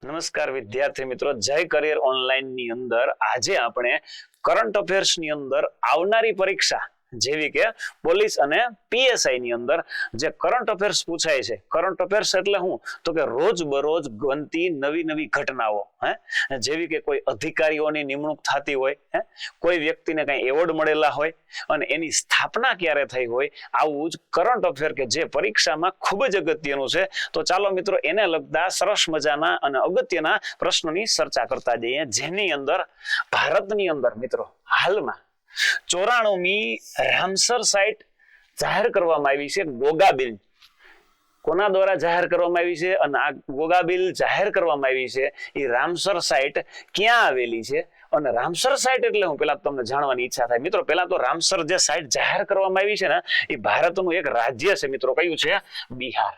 નમસ્કાર વિદ્યાર્થી મિત્રો, જય કરિયર ઓનલાઈન ની અંદર આજે આપણે કરંટ અફેર્સ ની અંદર આવનારી પરીક્ષા જેવી કે પોલીસ અને પીએસઆઈ ની અંદર જે કરંટ અફેર્સ પૂછાય છે. કરંટ અફેર્સ એટલે શું? તો કે રોજ બરોજ બનતી નવી નવી ઘટનાઓ, જેવી કે કોઈ અધિકારીઓની નિમણૂક થતી હોય, કોઈ વ્યક્તિને કઈ એવોર્ડ મળેલા હોય અને એની સ્થાપના ક્યારે થઈ હોય, આવું જ કરંટ અફેર કે જે પરીક્ષામાં ખૂબ જ અગત્યનું છે. તો ચાલો મિત્રો એને લગતા સરસ મજાના અને અગત્યના પ્રશ્નોની ચર્ચા કરતા જઈએ, જેની અંદર ભારતની અંદર મિત્રો હાલમાં 94મી રામસર સાઇટ જાહેર કરવામાં આવી છે. ગોગા બિલ કોના દ્વારા જાહેર કરવામાં આવી છે અને આ ગોગા બિલ જાહેર કરવામાં આવી છે એ રામસર સાઇટ ક્યાં આવેલી છે અને રામસર સાઇટ એટલે હું પેલા તમને જાણવાની ઈચ્છા થાય. મિત્રો પેલા તો રામસર જે સાઇટ જાહેર કરવામાં આવી છે ને એ ભારતનું એક રાજ્ય છે મિત્રો. કયું છે? બિહાર.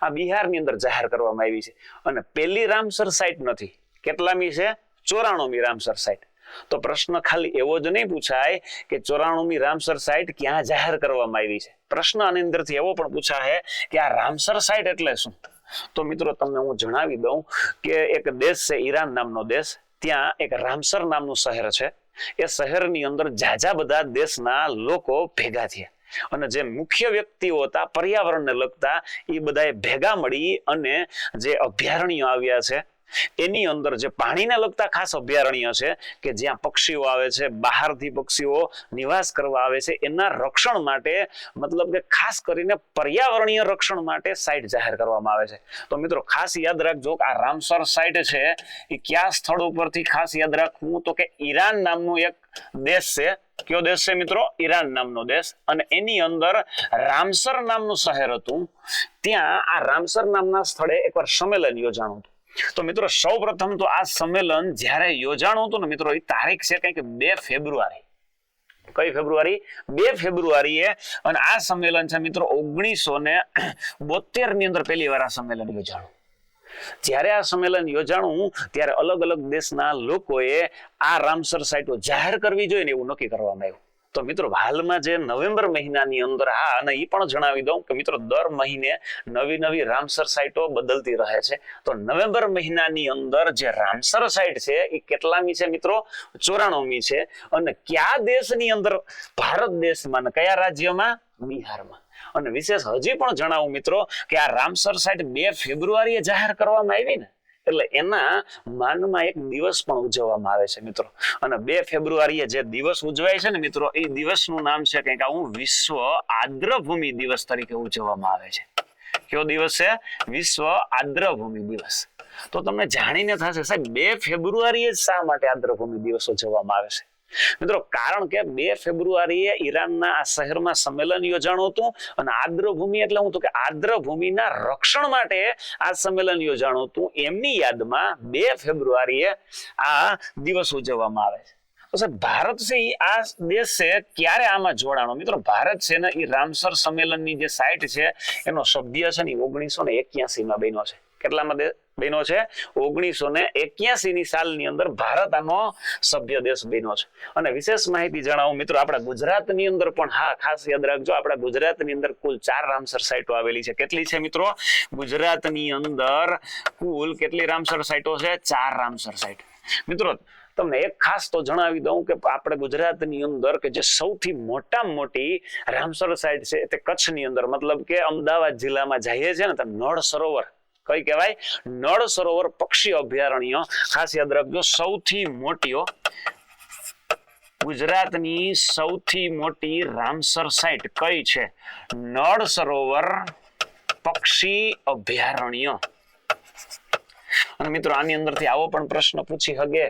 આ બિહારની અંદર જાહેર કરવામાં આવી છે અને પહેલી રામસર સાઇટ નથી. કેટલામી છે? 94મી રામસર સાઇટ. તો પ્રશ્ન ખાલી એવો જ નહીં પૂછાય કે 94મી રામસર સાઇટ ક્યાં જાહેર કરવામાં આવી છે. પ્રશ્ન આની અંદરથી એવો પણ પૂછાય કે આ રામસર સાઇટ એટલે શું? તો મિત્રો તમને હું જણાવી દઉં કે એક દેશ છે ઈરાન નામનો દેશ, ત્યાં એક રામસર નામનું શહેર છે. એ શહેરની અંદર જાજા બધા દેશના લોકો ભેગા થયા અને જે મુખ્ય વ્યક્તિઓ હતા પર્યાવરણને લગતા એ બધાએ ભેગા મળી અને જે અભયારણ્યો આવ્યા છે એની અંદર જે પાણીને લગતા ખાસ અભયારણ્ય છે કે જ્યાં પક્ષીઓ આવે છે, બહારથી પક્ષીઓ નિવાસ કરવા આવે છે, એના રક્ષણ માટે મતલબ કે ખાસ કરીને પર્યાવરણીય રક્ષણ માટે સાઇટ જાહેર કરવામાં આવે છે. તો મિત્રો ખાસ યાદ રાખજો કે આ રામસર સાઇટ છે એ કયા સ્થળ ઉપરથી ખાસ યાદ રાખવું તો કે ઈરાન નામનું એક દેશ છે. કયો દેશ છે મિત્રો? ઈરાન નામનો દેશ. અને એની અંદર રામસર નામનું શહેર હતું. ત્યાં આ રામસર નામના સ્થળે એકવાર સંમેલન યોજાણું હતું. તો મિત્રો સૌ પ્રથમ તો આ સંમેલન જ્યારે યોજાણું હતું ને મિત્રો એ તારીખ છે કંઈક 2 ફેબ્રુઆરી. કઈ ફેબ્રુઆરી? 2 ફેબ્રુઆરીએ. અને આ સંમેલન છે મિત્રો 1972 ની અંદર પહેલી વાર આ સંમેલન યોજાણું. જ્યારે આ સંમેલન યોજાણું ત્યારે અલગ અલગ દેશના લોકોએ આ રામસર સાઇટો જાહેર કરવી જોઈએ ને એવું નક્કી કરવામાં આવ્યું. તો મિત્રો હાલમાં જે નવેમ્બર મહિનાની અંદર અને એ પણ જણાવી દઉં કે મિત્રો દર મહિને નવી નવી રામસર સાઇટો બદલતી રહે છે. તો નવેમ્બર મહિનાની અંદર જે રામસર સાઇટ છે એ કેટલામી છે મિત્રો? 94મી છે. અને કયા દેશની અંદર? ભારત દેશમાં. કયા રાજ્યમાં? બિહારમાં. અને વિશેષ હજી પણ જણાવું મિત્રો કે આ રામસર સાઇટ 2 ફેબ્રુઆરીએ જાહેર કરવામાં આવી ને એટલે એના માનમાં એક દિવસ પણ ઉજવવામાં આવે છે મિત્રો. અને 2 ફેબ્રુઆરીએ જે દિવસ ઉજવાય છે ને મિત્રો એ દિવસનું નામ છે કંઈક આવું વિશ્વ આર્દ્રભૂમિ દિવસ તરીકે ઉજવવામાં આવે છે. કયો દિવસ છે? વિશ્વ આર્દ્રભૂમિ દિવસ. તો તમને જાણીને થશે સાહેબ 2 ફેબ્રુઆરીએ શા માટે આર્દ્રભૂમિ દિવસ ઉજવવામાં આવે છે? મિત્રો કારણ કે 2 ફેબ્રુઆરીએ ઈરાનના આ શહેરમાં સંમેલન યોજાણું હતું અને આર્દ્રભૂમિ એટલે હું તો કે આર્દ્રભૂમિના રક્ષણ માટે આ સંમેલન યોજાણું હતું. એમની યાદમાં 2 ફેબ્રુઆરીએ આ દિવસ ઉજવવામાં આવે છે. તો સાહેબ ભારત છે આ દેશ છે ક્યારે આમાં જોડાણો? મિત્રો ભારત છે ને એ રામસર સંમેલનની જે સાઇટ છે એનો સભ્ય છે ને 1981માં બન્યો છે. કેટલામાં બન્યો છે? 1981 ની સાલની અંદર ભારત આનો સભ્ય દેશ બન્યો છે. અને વિશેષ માહિતી જણાવું મિત્રો આપણા ગુજરાતની અંદર પણ ખાસ યાદ રાખજો આપણા ગુજરાતની અંદર કુલ 4 રામસર સાઇટો આવેલી છે. કેટલી છે મિત્રો? ગુજરાતની અંદર કુલ કેટલી રામસર સાઇટો છે? 4 રામસર સાઇટ. મિત્રો તમને એક ખાસ તો જણાવી દઉં કે આપણે ગુજરાતની અંદર કે જે સૌથી મોટામાં મોટી રામસર સાઇટ છે તે કચ્છની અંદર મતલબ કે અમદાવાદ જિલ્લામાં જઈએ છે ને તો નળ સરોવર. કઈ કહેવાય? નળ સરોવર પક્ષી અભયારણ્ય. ખાસ યાદ રાખજો સૌથી મોટી ગુજરાતની સૌથી મોટી રામસર સાઇટ કઈ છે? નળ સરોવર પક્ષી અભયારણ્ય. અને મિત્રો આની અંદરથી આવો પણ પ્રશ્ન પૂછી શકે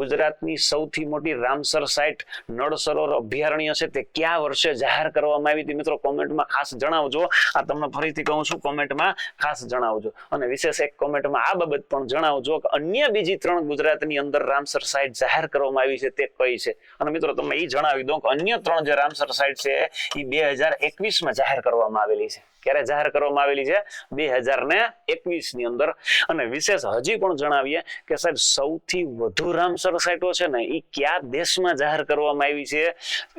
ગુજરાતની સૌથી મોટી રામસર સાઇટ નળ સરોવર અભયારણ્ય છે તે કયા વર્ષે જાહેર કરવામાં આવી હતી? મિત્રો કોમેન્ટમાં ખાસ જણાવજો. આ તમને ફરીથી કહું છું કોમેન્ટમાં ખાસ જણાવજો. અને વિશેષ એક કોમેન્ટમાં આ બાબત પણ જણાવજો કે અન્ય બીજી 3 ગુજરાતની અંદર રામસર સાઇટ જાહેર કરવામાં આવી છે તે કઈ છે? અને મિત્રો તમને એ જણાવી દઉં કે અન્ય 3 જે રામસર સાઇટ છે એ 2021માં જાહેર કરવામાં આવેલી છે. ક્યારે જાહેર કરવામાં આવેલી છે? 2021 ની અંદર. અને વિશેષ હજી પણ જણાવીએ કે સાહેબ સૌથી વધુ રામસર સાઇટો છે ને એ કયા દેશમાં જાહેર કરવામાં આવી છે?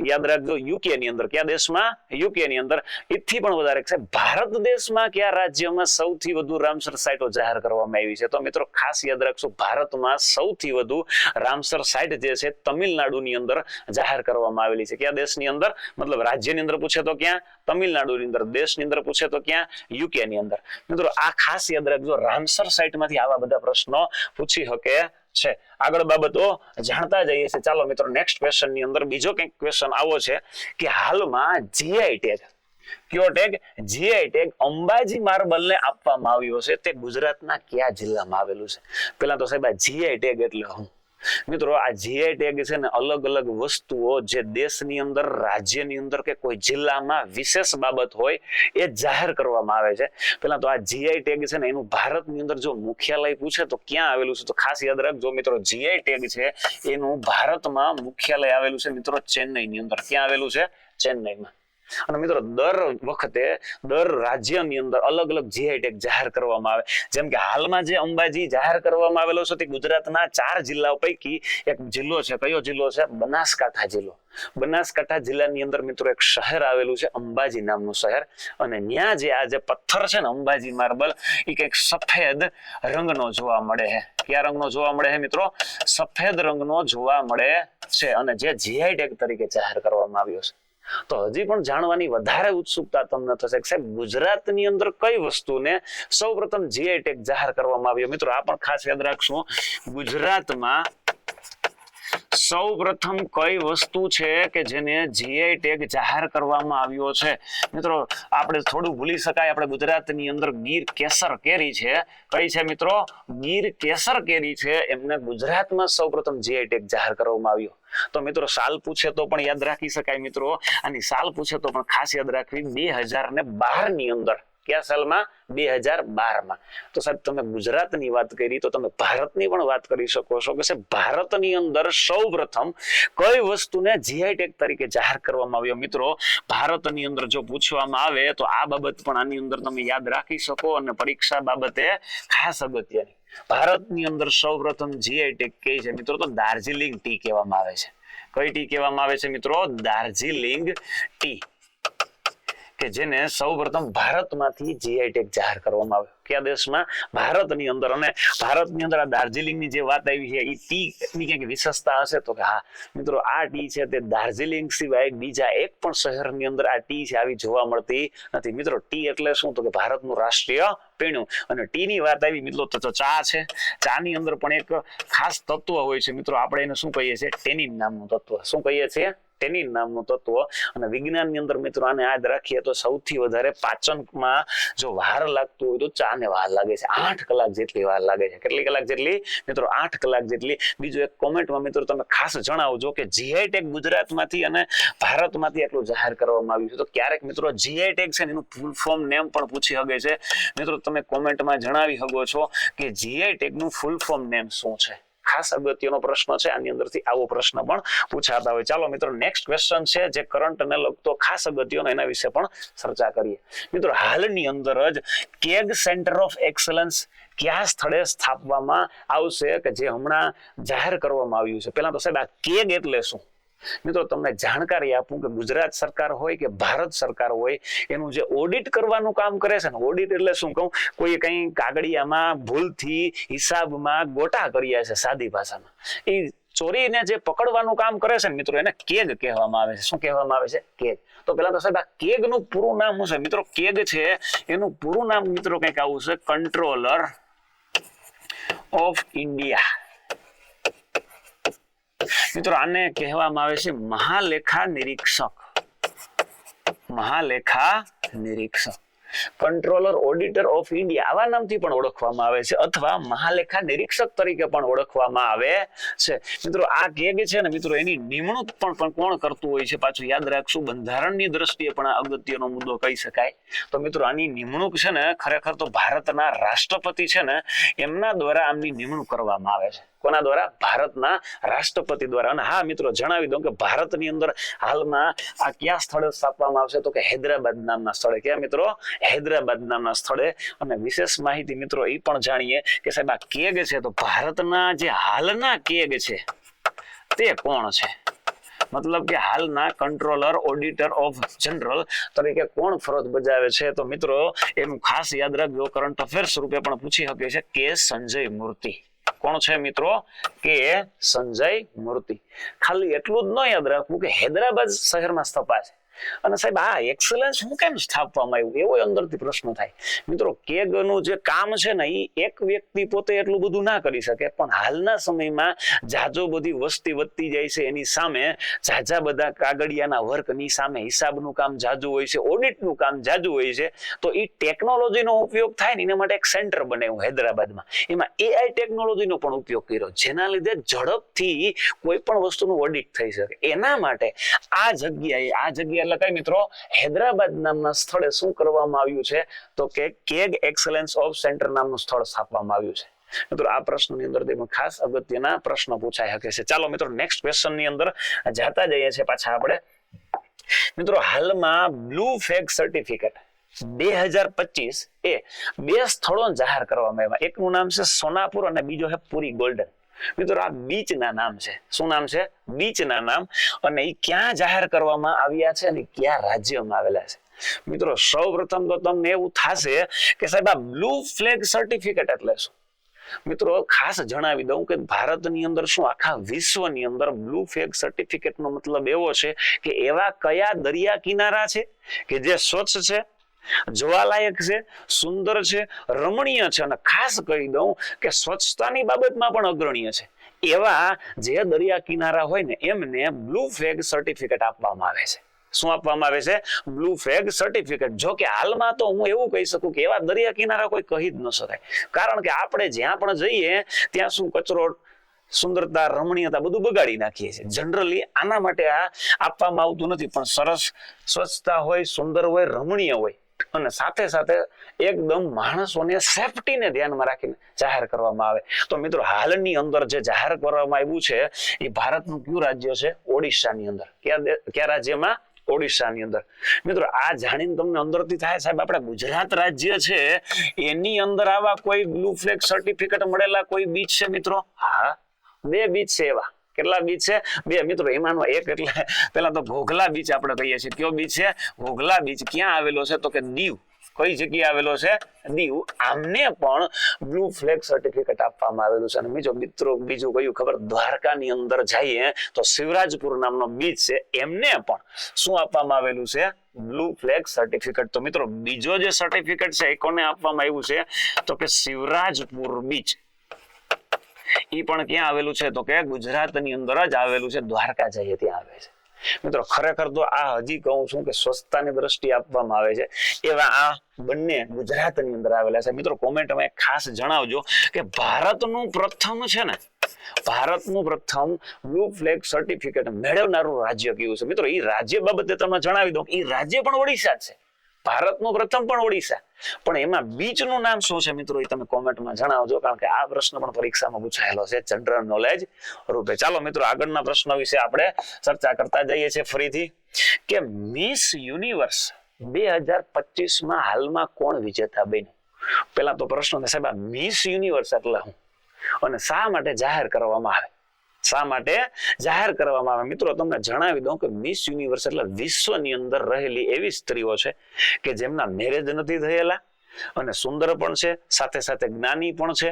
યાદ રાખજો, યુકે ની અંદર. કયા દેશમાં? યુકે ની અંદર. એથી પણ વધારે સાહેબ ભારત દેશમાં કયા રાજ્યમાં સૌથી વધુ રામસર સાઇટો જાહેર કરવામાં આવી છે? તો મિત્રો ખાસ યાદ રાખજો, ભારતમાં સૌથી વધુ રામસર સાઇટ જે છે તમિલનાડુની અંદર જાહેર કરવામાં આવેલી છે. કયા દેશની અંદર? મતલબ રાજ્યની અંદર પૂછે તો ક્યાં? તમિલનાડુની અંદર. દેશની અંદર પૂછે તો ક્યાં? યુકે ની અંદર. મિત્રો આ ખાસ યાદ રાખજો, રામસર સાઇટમાંથી આવા બધા પ્રશ્નો પૂછી શકે છે. આગળ બાબતો જાણતા જઈએ છીએ. ચાલો મિત્રો નેક્સ્ટ ક્વેશ્ચન ની અંદર બીજો કંઈક ક્વેશ્ચન આવો છે કે હાલમાં જીઆઈ ટેગ, કયો tag? GI tag Ambaji marble ને આપવામાં આવ્યો છે તે ગુજરાતના કયા જિલ્લામાં આવેલું છે? પેલા તો સાહેબ આ જીઆઈ ટેગ એટલે હું મિત્રો, આ જીઆઈ ટેગ છે ને અલગ અલગ વસ્તુઓ જે દેશની અંદર, રાજ્યની અંદર કે કોઈ જિલ્લામાં વિશેષ બાબત હોય એ જાહેર કરવામાં આવે છે. પેલા તો આ જીઆઈ ટેગ છે ને એનું ભારતની અંદર જો મુખ્યાલય પૂછે તો ક્યાં આવેલું છે? તો ખાસ યાદ રાખજો મિત્રો, જીઆઈ ટેગ છે એનું ભારતમાં મુખ્યાલય આવેલું છે મિત્રો ચેન્નઈની અંદર. ક્યાં આવેલું છે? ચેન્નઈમાં. અને મિત્રો દર વખતે દર રાજ્યની અંદર અલગ અલગ જીઆઈ ટેગ જાહેર કરવામાં આવે. જેમ કે હાલમાં જે અંબાજી જાહેર કરવામાં આવેલો છે તે ગુજરાતના 4 જિલ્લાઓ પૈકી એક જિલ્લો છે. કયો જિલ્લો છે? બનાસકાંઠા જિલ્લો. બનાસકાંઠા જિલ્લાની અંદર મિત્રો એક શહેર આવેલું છે અંબાજી નામનું શહેર. અને ત્યાં જે આ જે પથ્થર છે ને અંબાજી માર્બલ એ કંઈક સફેદ રંગનો જોવા મળે છે. કયા રંગનો જોવા મળે છે મિત્રો? સફેદ રંગનો જોવા મળે છે. અને જે જીઆઈ ટેગ તરીકે જાહેર કરવામાં આવ્યો છે. તો હજી પણ જાણવાની વધારે ઉત્સુકતા તમને થશે કે સાહેબ ગુજરાતની અંદર કઈ વસ્તુને સૌપ્રથમ જીઆઈ ટેગ જાહેર કરવામાં આવ્યો? મિત્રો આ પણ ખાસ યાદ રાખશું, ગુજરાતમાં સૌપ્રથમ કઈ વસ્તુ છે કે જેને જીઆઈ ટેગ જાહેર કરવામાં આવ્યો છે? મિત્રો આપણે થોડું ભૂલી શકાય, આપણે ગુજરાતની અંદર ગીર કેસર કેરી છે. કઈ છે મિત્રો? ગીર કેસર કેરી છે, એમને ગુજરાતમાં સૌપ્રથમ જીઆઈ ટેગ જાહેર કરવામાં આવ્યો. તો મિત્રો સાલ પૂછે તો પણ યાદ રાખી શકાય મિત્રો, અને સાલ પૂછે તો પણ ખાસ યાદ રાખવી 2012 ની અંદર. કયા સાલમાં? 2012માં. તો સાહેબ તમે ગુજરાતની વાત કરી તો તમે ભારતની પણ વાત કરી શકો છો કે સાહેબ ભારતની અંદર સૌપ્રથમ કઈ વસ્તુને જીઆઈ ટેગ તરીકે જાહેર કરવામાં આવ્યો? મિત્રો ભારતની અંદર જો પૂછવામાં આવે તો આ બાબત પણ આની અંદર તમે યાદ રાખી શકો અને પરીક્ષા બાબતે ખાસ અગત્યની. ભારતની અંદર સૌપ્રથમ જીઆઈ ટેગ કઈ છે મિત્રો? તો દાર્જિલિંગ ટી કહેવામાં આવે છે. કઈ ટી કહેવામાં આવે છે મિત્રો? દાર્જિલિંગ ટી, કે જેને સૌપ્રથમ ભારતમાંથી જીઆઈ ટેગ જાહેર કરવામાં આવ્યો. કયા દેશમાં? ભારતની અંદર. અને ભારતની અંદર આ દાર્જિલિંગની જે વાત આવી છે એ ટી ની કંઈક વિશેષતા હશે તો કે હા મિત્રો, આ ટી છે તે દાર્જિલિંગ સિવાય બીજા એક પણ શહેરની અંદર આ ટી છે આવી જોવા મળતી નથી. મિત્રો ટી એટલે શું? તો કે ભારતનું રાષ્ટ્રીય પીણું. અને ટી ની વાત આવી મિત્રો તો ચા છે. ચા ની અંદર પણ એક ખાસ તત્વ હોય છે મિત્રો, આપણે એને શું કહીએ છીએ? ટેનિન નામનું તત્વ. શું કહીએ છીએ? ટેનિન નામનું તત્વ. અને વિજ્ઞાનની અંદર મિત્રો આને યાદ રાખીએ તો સૌથી વધારે પાચનમાં જો વાર લાગતું હોય તો ચાને વાર લાગે છે. 8 કલાક જેટલી વાર લાગે છે. કેટલી કલાક જેટલી મિત્રો? 8 કલાક જેટલી. બીજું એક કોમેન્ટમાં મિત્રો તમે ખાસ જણાવજો કે જીઆઈ ટેગ ગુજરાતમાંથી અને ભારતમાંથી એટલું જાહેર કરવામાં આવ્યું છે. તો ક્યારેક મિત્રો જીઆઈ ટેગ છે એનું ફૂલ ફોર્મ નેમ પણ પૂછી શકે છે. મિત્રો તમે કોમેન્ટમાં જણાવી શકો છો કે જીઆઈ ટેગનું ફૂલ ફોર્મ નેમ શું છે? ખાસ અગત્યનો પ્રશ્ન છે, આની અંદરથી આવો પ્રશ્ન પણ પૂછાતા હોય. ચાલો મિત્રો નેક્સ્ટ ક્વેશ્ચન છે જે કરંટ ને લગતો ખાસ અગત્યનો, એના વિશે પણ ચર્ચા કરીએ. મિત્રો હાલની અંદર જ કેગ સેન્ટર ઓફ એક્સલન્સ કયા સ્થળે સ્થાપવામાં આવશે કે જે હમણાં જાહેર કરવામાં આવ્યું છે? પહેલા તો સાહેબ આ કેગ એટલે શું? મિત્રો તમને જાણકારી આપું કે ગુજરાત સરકાર હોય કે ભારત સરકાર હોય એનું જે ઓડિટ કરવાનું કામ કરે છે ને, ઓડિટ એટલે શું કહું? કોઈ કઈ કાગળિયામાં ભૂલથી હિસાબમાં ગોટા કર્યા છે સાદી ભાષામાં, એ ચોરીને જે પકડવાનું કામ કરે છે ને મિત્રો એને કેગ કહેવામાં આવે છે. શું કહેવામાં આવે છે? કેગ. તો પેલા તો સાહેબ આ કેગ નું પૂરું નામ શું છે? મિત્રો કેગ છે એનું પૂરું નામ મિત્રો કંઈક આવું છે, કંટ્રોલર ઓફ ઇન્ડિયા. મિત્રો આને કહેવામાં આવે છે મહાલેખા નિરીક્ષક. મહાલેખા નિરીક્ષક, કંટ્રોલર ઓડિટર ઓફ ઇન્ડિયા આવા નામથી પણ ઓળખવામાં આવે છે, અથવા મહાલેખા નિરીક્ષક તરીકે પણ ઓળખવામાં આવે છે. મિત્રો આ કેગ છે ને મિત્રો એની નિમણૂક પણ કોણ કરતું હોય છે? પાછું યાદ રાખશું, બંધારણની દ્રષ્ટિએ પણ આ અગત્યનો મુદ્દો કહી શકાય. તો મિત્રો આની નિમણૂક છે ને ખરેખર તો ભારતના રાષ્ટ્રપતિ છે ને એમના દ્વારા આમની નિમણૂક કરવામાં આવે છે. કોના દ્વારા? ભારતના રાષ્ટ્રપતિ દ્વારા. અને હા મિત્રો જણાવી દઉં કે ભારતની અંદર હાલમાં આ કયા સ્થળે સ્થાપવામાં આવશે? તો કે હૈદરાબાદ નામના સ્થળે. ક્યાં મિત્રો? હૈદરાબાદ નામના સ્થળે. અને વિશેષ માહિતી મિત્રો એ પણ જાણીએ કે સાહેબ આ કેગ છે તો ભારતના જે હાલના કેગ છે તે કોણ છે, મતલબ કે હાલના કંટ્રોલર ઓડિટર ઓફ જનરલ તરીકે કોણ ફરજ બજાવે છે? તો મિત્રો એનું ખાસ યાદ રાખજો, કરંટ અફેર્સ રૂપે પણ પૂછી શકે છે. કે સંજય મૂર્તિ. કોણ છે મિત્રો? કે સંજય મૂર્તિ. ખાલી એટલું જ ન યાદ રાખવું કે હૈદરાબાદ શહેરમાં સ્થપાય છે. અને સાહેબ આ એક્સલન્સ હું કેમ સ્થાપવામાં આવ્યું, એવો અંદરથી પ્રશ્ન થાય. મિત્રો કેગનું જે કામ છે ને એ એક વ્યક્તિ પોતે એટલું બધું ના કરી શકે, પણ હાલના સમયમાં જાજો બધી વસ્તી વધતી જાય છે, એની સામે જાજા બધા કાગળિયાના વર્કની સામે હિસાબનું કામ જાજુ હોય છે, ઓડિટનું કામ જાજુ હોય છે. તો એ ટેકનોલોજીનો ઉપયોગ થાય ને એના માટે એક સેન્ટર બનાવ્યું હૈદરાબાદમાં. એમાં એઆઈ ટેકનોલોજીનો પણ ઉપયોગ કર્યો, જેના લીધે ઝડપથી કોઈ પણ વસ્તુનું ઓડિટ થઈ શકે. એના માટે આ જગ્યાએ એટલે કઈ મિત્રો હૈદરાબાદ નામના સ્થળે શું કરવામાં આવ્યું છે? તો કે કેગ એક્સલન્સ ઓફ સેન્ટર નામનું સ્થળ સ્થાપવામાં આવ્યું છે. મિત્રો આ પ્રશ્નની અંદર ખાસ અગત્યના પ્રશ્ન પૂછાઈ શકે છે. ચાલો મિત્રો નેક્સ્ટ ક્વેશ્ચન ની અંદર જાતા જઈએ છીએ પાછા આપણે. મિત્રો હાલમાં બ્લુ ફ્લેગ સર્ટિફિકેટ 2025 એ બે સ્થળો જાહેર કરવામાં આવ્યા. એકનું નામ છે સોનાપુર અને બીજો છે પુરી ગોલ્ડન. મિત્રો આ બીચ ના નામ છે. શું નામ છે? બીચ ના નામ. અને એ ક્યાં જાહેર કરવામાં આવ્યા છે અને કયા રાજ્યમાં આવેલા છે? મિત્રો સૌપ્રથમ તો તમને એવું થશે કે સાહેબ આ બ્લુ ફ્લેગ સર્ટિફિકેટ એટલે શું? મિત્રો ખાસ જણાવી દઉં કે ભારતની અંદર શું આખા વિશ્વની અંદર બ્લુ ફ્લેગ સર્ટિફિકેટનો મતલબ એવો છે કે એવા કયા દરિયા કિનારા છે કે જે સ્વચ્છ છે, જોવાલાયક છે, સુંદર છે, રમણીય છે, અને ખાસ કહી દઉં કે સ્વચ્છતાની બાબતમાં પણ અગ્રણીય છે. એવા જે દરિયા કિનારા હોય ને એમને બ્લુ ફ્લેગ સર્ટિફિકેટ આપવામાં આવે છે. શું આપવામાં આવે છે? Blue flag certificate. જો કે હાલમાં તો હું એવું કહી શકું કે એવા દરિયા કિનારા કોઈ કહી જ ન શકાય, કારણ કે આપણે જ્યાં પણ જઈએ ત્યાં શું કચરો, સુંદરતા, રમણીયતા બધું બગાડી નાખીએ છીએ. જનરલી આના માટે આ આપવામાં આવતું નથી, પણ સરસ સ્વચ્છતા હોય, સુંદર હોય, રમણીય હોય અને સાથે સાથે એકદમ માણસોને સેફટીને ધ્યાનમાં રાખીને જાહેર કરવામાં આવે. તો મિત્રો હાલની અંદર જે જાહેર કરવામાં આવ્યું છે એ ભારતનું કયું રાજ્ય છે? ઓડિશાની અંદર. કયા રાજ્યમાં? ઓડિશાની અંદર. મિત્રો આ જાણીને તમને અંદરથી થાય સાહેબ આપણે ગુજરાત રાજ્ય છે એની અંદર આવા કોઈ બ્લુ ફ્લેગ સર્ટિફિકેટ મળેલા કોઈ બીચ છે મિત્રો? હા, 2 બીચ છે એવા. કેટલા બીચ છે? 2 મિત્રો. એમાંનો એક એટલે પેલા તો ઘોઘલા બીચ આપણે કહીએ છીએ. કયો બીચ છે? ઘોઘલા બીચ. ક્યાં આવેલો છે? તો કે દીવ. કઈ જગ્યાએ આવેલો છે? દીવ. આમને પણ બ્લુ ફ્લેગ સર્ટિફિકેટ આપવામાં આવેલું છે. અને મિત્રો બીજું કયું ખબર? દ્વારકાની અંદર જઈએ તો શિવરાજપુર નામનો બીચ છે, એમને પણ શું આપવામાં આવેલું છે? Blue flag certificate. તો મિત્રો બીજો જે સર્ટિફિકેટ છે એ કોને આપવામાં આવ્યું છે? તો કે શિવરાજપુર બીચ. ઈ પણ ક્યાં આવેલું છે? તો કે ગુજરાતની અંદર જ આવેલું છે. દ્વારકા જઈએ ત્યાં આવે છે. મિત્રો ખરેખર તો આ હજી કહું છું કે સ્વચ્છતાની દ્રષ્ટિએ આપવામાં આવે છે એવા આ બંને ગુજરાતની અંદર આવેલા છે. મિત્રો કોમેન્ટમાં ખાસ જણાવજો કે ભારતનું પ્રથમ છે ને, ભારતનું પ્રથમ બ્લુ ફ્લેગ સર્ટિફિકેટ મેળવનારું રાજ્ય કયું છે? મિત્રો એ રાજ્ય બાબતે તમને જણાવી દઉં, એ રાજ્ય પણ ઓડિશા છે. ભારતનું પ્રથમ પણ ઓડિશા, પણ એમાં બીચનું નામ શું છે મિત્રો એ તમે કોમેન્ટમાં જણાવજો, કારણ કે આ પ્રશ્ન પણ પરીક્ષામાં પૂછાયેલો છે જનરલ નોલેજ રૂપે. ચાલો મિત્રો આગળના પ્રશ્ન વિશે આપણે ચર્ચા કરતા જઈએ છીએ ફરીથી કે મિસ યુનિવર્સ 2025 હાલમાં કોણ વિજેતા બન્યું? પેલા તો પ્રશ્ન સાહેબ આ મિસ યુનિવર્સ એટલે શું અને શા માટે જાહેર કરવામાં આવે? શા માટે જાહેર કરવામાં આવે? મિત્રો તમને જણાવી દઉં કે મિસ યુનિવર્સ એટલે વિશ્વની અંદર રહેલી એવી સ્ત્રીઓ છે કે જેમના મેરેજ નથી થયેલા અને સુંદર પણ છે, સાથે સાથે જ્ઞાની પણ છે,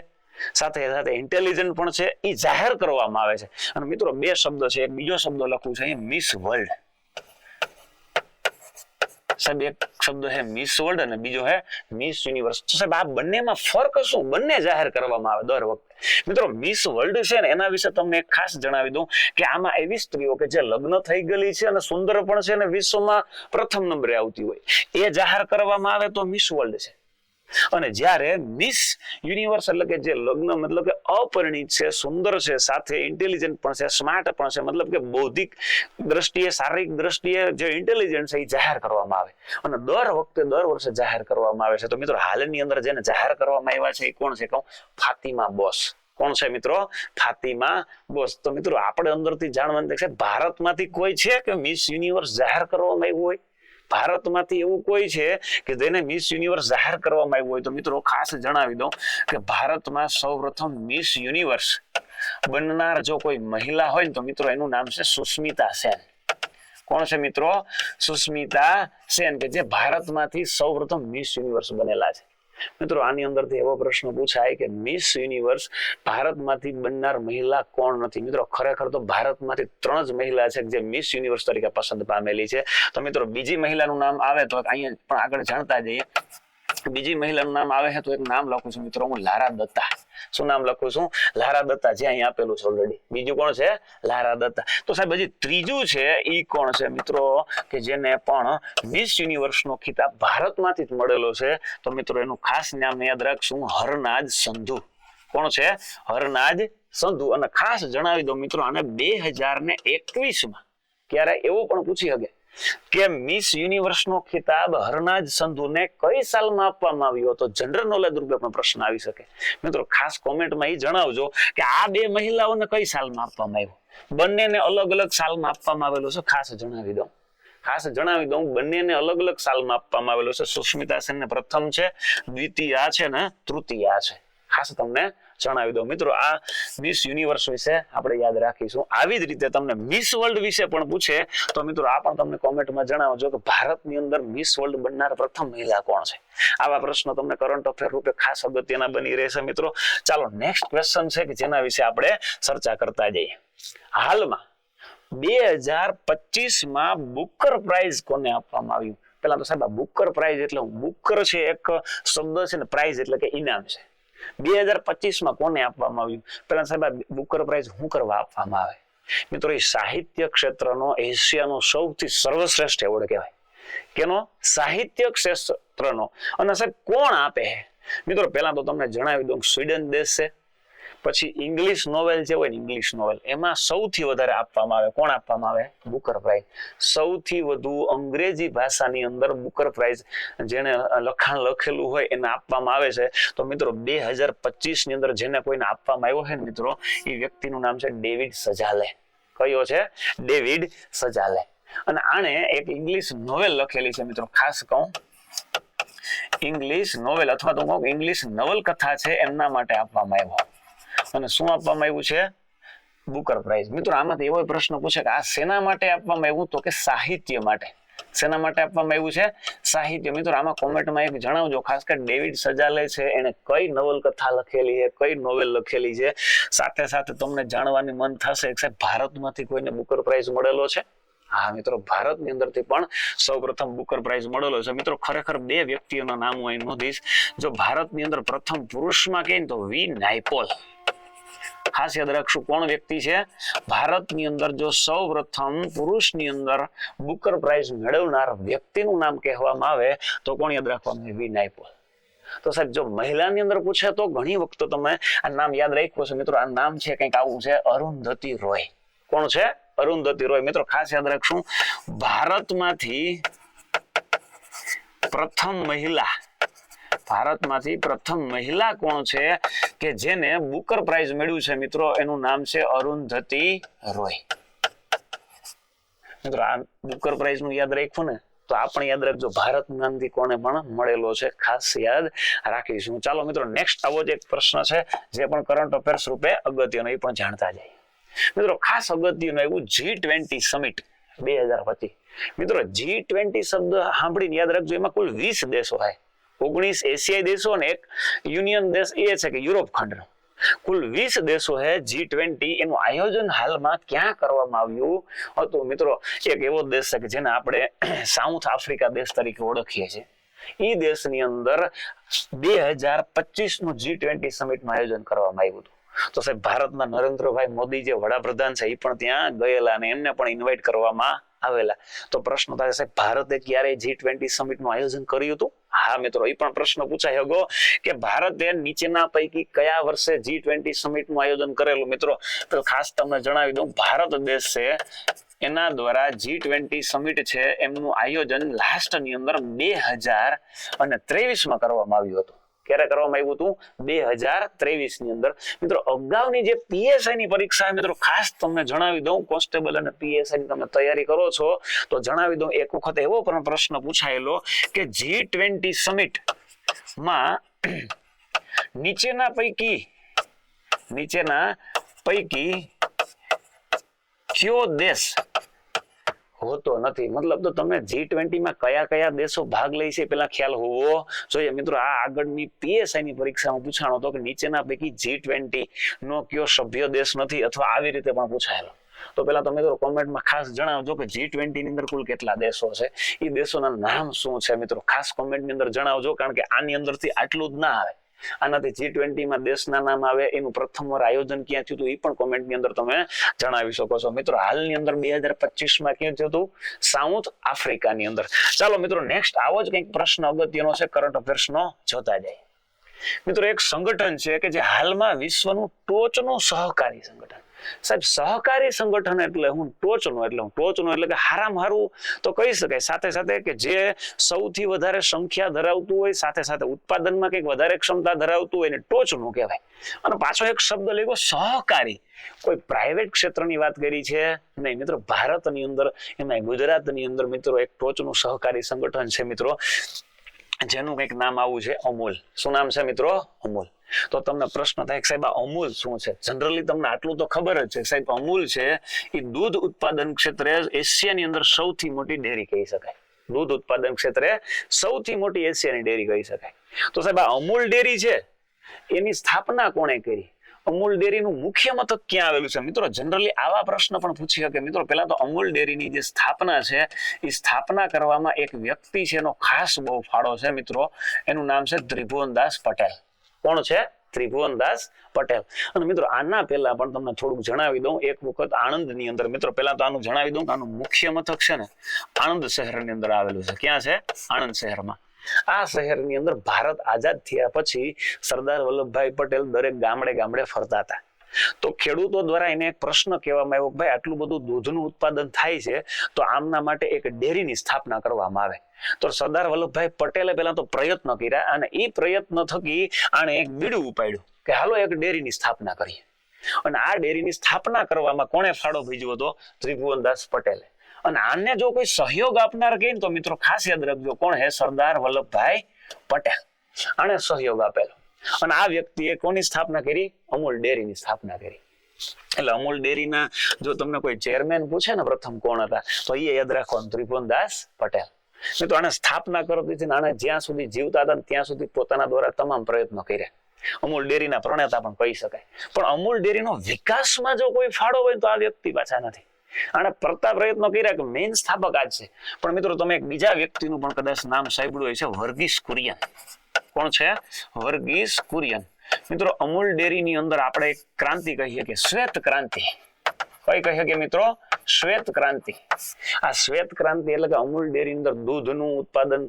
સાથે સાથે ઇન્ટેલિજન્ટ પણ છે, એ જાહેર કરવામાં આવે છે. અને મિત્રો 2 શબ્દ છે, એક બીજો શબ્દ લખું છે અહીં મિસ વર્લ્ડ. સાહેબ એક શબ્દ છે મિસ વર્લ્ડ અને બીજો છે મિસ યુનિવર્સ. સાહેબ આ બંનેમાં ફરક શું? બંને જાહેર કરવામાં આવે દર વખતે. મિત્રો મિસ વર્લ્ડ છે ને એના વિશે તમને ખાસ જણાવી દઉં કે આમાં એવી સ્ત્રીઓ કે જે લગ્ન થઈ ગયેલી છે અને સુંદર પણ છે અને વિશ્વમાં પ્રથમ નંબરે આવતી હોય એ જાહેર કરવામાં આવે તો મિસ વર્લ્ડ છે. અને જ્યારે મિસ યુનિવર્સ એટલે કે જે લગ્ન મતલબ કે અપરિણિત છે, સુંદર છે, સાથે ઇન્ટેલિજન્ટ પણ છે, સ્માર્ટ પણ છે, મતલબ કે બૌદ્ધિક દ્રષ્ટિએ, શારીરિક દ્રષ્ટિએ જે ઇન્ટેલિજન્ટ છે એ જાહેર કરવામાં આવે અને દર વર્ષે જાહેર કરવામાં આવે છે. તો મિત્રો હાલની અંદર જેને જાહેર કરવામાં આવ્યા છે એ કોણ છે? કહું ફાતિમા બોસ. કોણ છે મિત્રો? ફાતિમા બોસ. તો મિત્રો આપણે અંદરથી જાણવાનું છે ભારતમાંથી કોઈ છે કે મિસ યુનિવર્સ જાહેર કરવામાં આવ્યું હોય? ભારતમાંથી એવું કોઈ છે કે જેને મિસ યુનિવર્સ જાહેર કરવામાં આવ્યું હોય તો મિત્રો ખાસ જણાવી દઉં કે ભારતમાં સૌપ્રથમ મિસ યુનિવર્સ બનનાર જો કોઈ મહિલા હોય તો મિત્રો એનું નામ છે સુષ્મિતા સેન. કોણ છે મિત્રો? સુષ્મિતા સેન, કે જે ભારતમાંથી સૌપ્રથમ મિસ યુનિવર્સ બનેલા છે. મિત્રો આની અંદરથી એવો પ્રશ્ન પૂછાય કે મિસ યુનિવર્સ ભારતમાંથી બનનાર મહિલા કોણ નથી? મિત્રો ખરેખર તો ભારતમાંથી 3 જ મહિલા છે જે મિસ યુનિવર્સ તરીકે પસંદ પામેલી છે. તો મિત્રો બીજી મહિલાનું નામ આવે તો અહીંયા પણ આગળ જાણતા જઈએ. બીજી મહિલાનું નામ આવે છે તો એક નામ લખું છું મિત્રો હું, લારા દત્તા. શું નામ લખું છું? લારા દત્તા, જે અહીંયા આપેલું છે ઓલરેડી. બીજું કોણ છે? લારા દત્તા. તો સાહેબ હજી ત્રીજું છે ઈ કોણ છે મિત્રો કે જેને પણ મિસ યુનિવર્સનો ખિતાબ ભારતમાંથી જ મળેલો છે? તો મિત્રો એનું ખાસ નામ યાદ રાખશું, હરનાજ સંધુ. કોણ છે? હરનાજ સંધુ. અને ખાસ જણાવી દો મિત્રો આને 2021માં ક્યારે એવું પણ પૂછી શકે કે મિસ યુનિવર્સનો ખિતાબ હરનાજ સંધુને કઈ સાલમાં આપવામાં આવ્યો હતો? જનરલ નોલેજ રૂપે પણ પ્રશ્ન આવી શકે. મિત્રો ખાસ કોમેન્ટમાં એ જણાવજો કે આ 2 મહિલાઓને કઈ સાલમાં આપવામાં આવ્યો. બંનેને અલગ અલગ સાલમાં આપવામાં આવેલો છે. ખાસ જણાવી દઉં બંનેને અલગ અલગ સાલમાં આપવામાં આવેલો છે. સુષ્મિતા સેનને પ્રથમ છે, દ્વિતીય છે ને તૃતીય છે. ખાસ તમને જણાવી દઉં મિત્રો આ મિસ યુનિવર્સ વિશે આપણે યાદ રાખીશું. આવી જ રીતે તમને મિસ વર્લ્ડ વિશે પણ પૂછે તો મિત્રો આ પણ તમને કોમેન્ટમાં જણાવજો કે ભારતની અંદર મિસ વર્લ્ડ બનનાર પ્રથમ મહિલા કોણ છે? આવા પ્રશ્નો તમને કરંટ અફેર રૂપે ખાસ અગત્યના બની રહેશે મિત્રો. ચાલો નેક્સ્ટ ક્વેશ્ચન છે કે જેના વિશે આપણે ચર્ચા કરતા જઈએ. હાલમાં 2025માં બુકર પ્રાઇઝ કોને આપવામાં આવ્યું? પેલા તો સાહેબ બુકર પ્રાઇઝ એટલે બુકર છે એક શબ્દ છે ને પ્રાઇઝ એટલે કે ઇનામ છે. 2025માં કોને આપવામાં આવ્યું? પેલા સાહેબ બુકર પ્રાઇઝ શું કરવા આપવામાં આવે? મિત્રો એ સાહિત્ય ક્ષેત્રનો એશિયાનો સૌથી સર્વશ્રેષ્ઠ એવોર્ડ કહેવાય. કેનો? સાહિત્ય ક્ષેત્રનો. અને સાહેબ કોણ આપે છે? મિત્રો પહેલા તો તમને જણાવી દઉં સ્વીડન દેશ છે. પછી ઇંગ્લિશ નોવેલ જે હોય ને ઇંગ્લિશ નોવેલ એમાં સૌથી વધારે આપવામાં આવે. કોણ આપવામાં આવે? Booker Prize. સૌથી વધુ અંગ્રેજી ભાષાની અંદર બુકર પ્રાઇઝ જેને લખાણ લખેલું હોય એને આપવામાં આવે છે. તો મિત્રો 2025ની અંદર જેને કોઈને આપવામાં આવ્યો છે ને મિત્રો એ વ્યક્તિનું નામ છે ડેવિડ સજાલે. કયો છે? ડેવિડ સજાલે. અને આણે એક ઇંગ્લિશ નોવેલ લખેલી છે મિત્રો. ખાસ કહું ઇંગ્લિશ નોવેલ અથવા તો કહું ઇંગ્લિશ નવલકથા છે એમના માટે આપવામાં આવ્યો. અને શું આપવામાં આવ્યું છે? Booker Prize. મિત્રો આમાંથી એવો પ્રશ્ન પૂછે કે આ શેના માટે આપવામાં આવ્યું? તો કે સાહિત્ય માટે. શેના માટે આપવામાં આવ્યું છે? સાહિત્ય. મિત્રો આમાં કોમેન્ટમાં એક જણાવજો ખાસ કરી ડેવિડ સજાલે છે એને કઈ નવલકથા લખેલી છે, કઈ નોવેલ લખેલી છે. સાથે સાથે તમને જાણવાની મન થશે કે સાહેબ ભારતમાંથી કોઈને બુકર પ્રાઇઝ મળેલો છે? હા મિત્રો ભારતની અંદરથી પણ સૌપ્રથમ બુકર પ્રાઇઝ મળેલો છે. મિત્રો ખરેખર 2 વ્યક્તિઓના નામ હું અહીં નોંધીશ. જો ભારતની અંદર પ્રથમ પુરુષમાં કહે તો વી નાયપોલ. ખાસ યાદ રાખશું કોણ વ્યક્તિ છે? ભારતની અંદર જો સૌપ્રથમ પુરુષની અંદર બુકર પ્રાઇઝ મેળવનાર વ્યક્તિનું નામ કહેવામાં આવે તો કોણ યાદ રાખવાનું? વી નાયપોલ. તો સાહેબ જો મહિલાની અંદર પૂછે તો ઘણી વખત તમે આ નામ યાદ રાખ્યું છે મિત્રો. આ નામ છે કંઈક આવું છે, અરુંધતી રોય. કોણ છે? અરુંધતી રોય. મિત્રો ખાસ યાદ રાખશું ભારતમાંથી પ્રથમ મહિલા કોણ છે કે જેને બુકર પ્રાઇઝ મેળવ્યું છે મિત્રો? એનું નામ છે અરુંધતી રોય. મિત્રો આ બુકર પ્રાઇઝ નું યાદ રાખ્યું ને તો આપણે યાદ રાખજો ભારત નામથી કોને પણ મળેલો છે. ખાસ યાદ રાખીશું. ચાલો મિત્રો નેક્સ્ટ આવો જ એક પ્રશ્ન છે જે પણ કરંટ અફેર્સ રૂપે અગત્યનો, એ પણ જાણતા જઈએ. મિત્રો ખાસ અગત્યનું એવું G20 સમિટ 2025. મિત્રો G20 શબ્દ સાંભળીને યાદ રાખજો એમાં કુલ 20 દેશો હોય. 19 એશિયાઈ દેશો અને એક યુનિયન દેશ એ છે કે યુરોપ ખંડનો. કુલ 20 દેશો છે G20. એનું આયોજન હાલમાં ક્યાં કરવામાં આવ્યું હતું? મિત્રો એક એવો દેશ છે કે જેને આપણે સાઉથ આફ્રિકા દેશ તરીકે ઓળખીએ છીએ. એ દેશની અંદર 2025નું G20 સમિટનું આયોજન કરવામાં આવ્યું હતું. તો સાહેબ ભારતના નરેન્દ્રભાઈ મોદી જે વડાપ્રધાન છે એ પણ ત્યાં ગયેલા અને એમને પણ ઇન્વાઇટ કરવામાં આવેલા. તો પ્રશ્ન થાય સાહેબ ભારતે ક્યારે G20 સમિટનું આયોજન કર્યું હતું? હા મિત્રો એ પણ પ્રશ્ન પૂછાઈ શકો કે ભારતે નીચેના પૈકી કયા વર્ષે G20 સમિટનું આયોજન કરેલું? મિત્રો તો ખાસ તમને જણાવી દઉં ભારત દેશ છે એના દ્વારા G20 સમિટ છે એમનું આયોજન લાસ્ટની અંદર 2023માં કરવામાં આવ્યું હતું. ક્યારે કરવામાં આવ્યું હતું? 2023 ની અંદર. મિત્રો અગાઉની જે પીએસઆઈ ની પરીક્ષા મિત્રો ખાસ તમને જણાવી દઉં, કોન્સ્ટેબલ અને પીએસઆઈ ની તમે તૈયારી કરો છો તો જણાવી દઉં, એક વખત એવો પણ પ્રશ્ન પૂછાયેલો કે G20 સમિટ માં નીચેના પૈકી કયો દેશ હોતો નથી? મતલબ તો તમે G20 માં કયા કયા દેશો ભાગ લે છે પેલા ખ્યાલ હોવો જોઈએ. મિત્રો આ આગળની પીએસઆઈ ની પરીક્ષામાં પૂછાણો હતો કે નીચેના પૈકી G20 નો કયો સભ્ય દેશ નથી, અથવા આવી રીતે પણ પૂછાયેલો. તો પેલા તમે મિત્રો કોમેન્ટમાં ખાસ જણાવજો કે G20 ની અંદર કુલ કેટલા દેશો છે, એ દેશોના નામ શું છે. મિત્રો ખાસ કોમેન્ટની અંદર જણાવજો, કારણ કે આની અંદરથી આટલું જ ના આવે. આનાથી G20 માં દેશના નામ આવે, એનું પ્રથમ વાર આયોજન ક્યાં થયું હતું એ પણ કોમેન્ટની અંદર તમે જણાવી શકો છો. મિત્રો હાલની અંદર 2025 માં ક્યાં થયું હતું? સાઉથ આફ્રિકાની અંદર. ચાલો મિત્રો નેક્સ્ટ આવો જ કંઈક પ્રશ્ન અગત્યનો છે કરંટ અફેર્સ નો, જોતા જાય. મિત્રો એક સંગઠન છે કે જે હાલમાં વિશ્વનું ટોચનું સહકારી સંગઠન. સાહેબ સહકારી સંગઠન એટલે હું ટોચનું એટલે કે હારામાં હારું તો કહી શકાય, સાથે સાથે કે જે સૌથી વધારે સંખ્યા ધરાવતું હોય, સાથે સાથે ઉત્પાદનમાં કંઈક વધારે ક્ષમતા ધરાવતું હોય એને ટોચનું કહેવાય. અને પાછો એક શબ્દ લેવો સહકારી, કોઈ પ્રાઇવેટ ક્ષેત્રની વાત કરી છે નહીં મિત્રો. ભારતની અંદર, એમાં ગુજરાતની અંદર મિત્રો એક ટોચનું સહકારી સંગઠન છે મિત્રો, જેનું કંઈક નામ આવું છે અમૂલ. શું નામ છે મિત્રો? અમૂલ. તો તમને પ્રશ્ન થાય કે સાહેબ આ અમૂલ શું છે? જનરલી તમને આટલું તો ખબર જ છે સાહેબ, અમૂલ છે એ દૂધ ઉત્પાદન ક્ષેત્રે એશિયાની અંદર સૌથી મોટી ડેરી કહી શકાય. દૂધ ઉત્પાદન ક્ષેત્રે સૌથી મોટી એશિયાની ડેરી કહી શકાય. તો સાહેબ આ અમૂલ ડેરી છે એની સ્થાપના કોણે કરી? અમૂલ ડેરીનું મુખ્ય મથક ક્યાં આવેલું છે? મિત્રો જનરલી આવા પ્રશ્ન પણ પૂછી શકે. મિત્રો પહેલા તો અમૂલ ડેરીની જે સ્થાપના છે એ સ્થાપના કરવામાં એક વ્યક્તિ છે, એનો ખાસ બહુ ફાળો છે મિત્રો. એનું નામ છે ત્રિભુવનદાસ પટેલ. કોણ છે? ત્રિભુવનદાસ પટેલ. અને મિત્રો આના પહેલા પણ તમને થોડુંક જણાવી દઉં, એક વખત આણંદની અંદર, મિત્રો પહેલા તો આનું જણાવી દઉં કે આનું મુખ્ય મથક છે ને આણંદ શહેરની અંદર આવેલું છે. ક્યાં છે? આણંદ શહેરમાં. આ શહેરની અંદર ભારત આઝાદ થયા પછી સરદાર વલ્લભભાઈ પટેલ દરેક ગામડે ફરતા હતા. તો ખેડૂતો દ્વારા એને એક પ્રશ્ન કહેવામાં આવ્યો કે ભાઈ આટલું બધું દૂધનું ઉત્પાદન થાય છે તો આમના માટે એક ડેરીની સ્થાપના કરવામાં આવે. તો સરદાર વલ્લભભાઈ પટેલે પહેલા તો પ્રયત્ન કર્યા, અને એ પ્રયત્ન થકી આણે એક બીડું ઉપાડ્યું કે હાલો એક ડેરીની સ્થાપના કરીએ. અને આ ડેરીની સ્થાપના કરવામાં કોણે ફાળો ભજવ્યો હતો? ત્રિભુવનદાસ પટેલે. અને આને જો કોઈ સહયોગ આપનાર કહે તો મિત્રો ખાસ યાદ રાખજો, કોણ હે? સરદાર વલ્લભભાઈ પટેલ. આને સહયોગ આપેલો. અને આ વ્યક્તિએ કોની સ્થાપના કરી? અમૂલ ડેરીની સ્થાપના કરી. એટલે અમૂલ ડેરીના જો તમને કોઈ ચેરમેન પૂછે ને પ્રથમ કોણ હતા, તો એ યાદ રાખવાનું, ત્રિભુવનદાસ પટેલ. મિત્રો આને સ્થાપના કરતી હતી, આને જ્યાં સુધી જીવતા હતા ત્યાં સુધી પોતાના દ્વારા તમામ પ્રયત્નો કર્યા. અમૂલ ડેરીના પ્રણેતા પણ કહી શકાય. પણ અમૂલ ડેરીનો વિકાસમાં જો કોઈ ફાળો હોય તો આ વ્યક્તિ પાછા નથી. આને પડતા પ્રયત્નો કર્યા કે મેઇન સ્થાપક આ જ છે. પણ મિત્રો તમે એક બીજા વ્યક્તિનું પણ કદાચ નામ સાંભળ્યું હોય છે, વર્ગીસ કુરિયન. કોણ છે? વર્ગીસ કુરિયન. મિત્રો અમૂલ ડેરીની અંદર આપણે એક ક્રાંતિ કહીએ કે શ્વેત ક્રાંતિ. કઈ કહીએ કે મિત્રો? શ્વેત ક્રાંતિ. આ શ્વેત ક્રાંતિ એટલે કે અમૂલ ડેરી અંદર દૂધનું ઉત્પાદન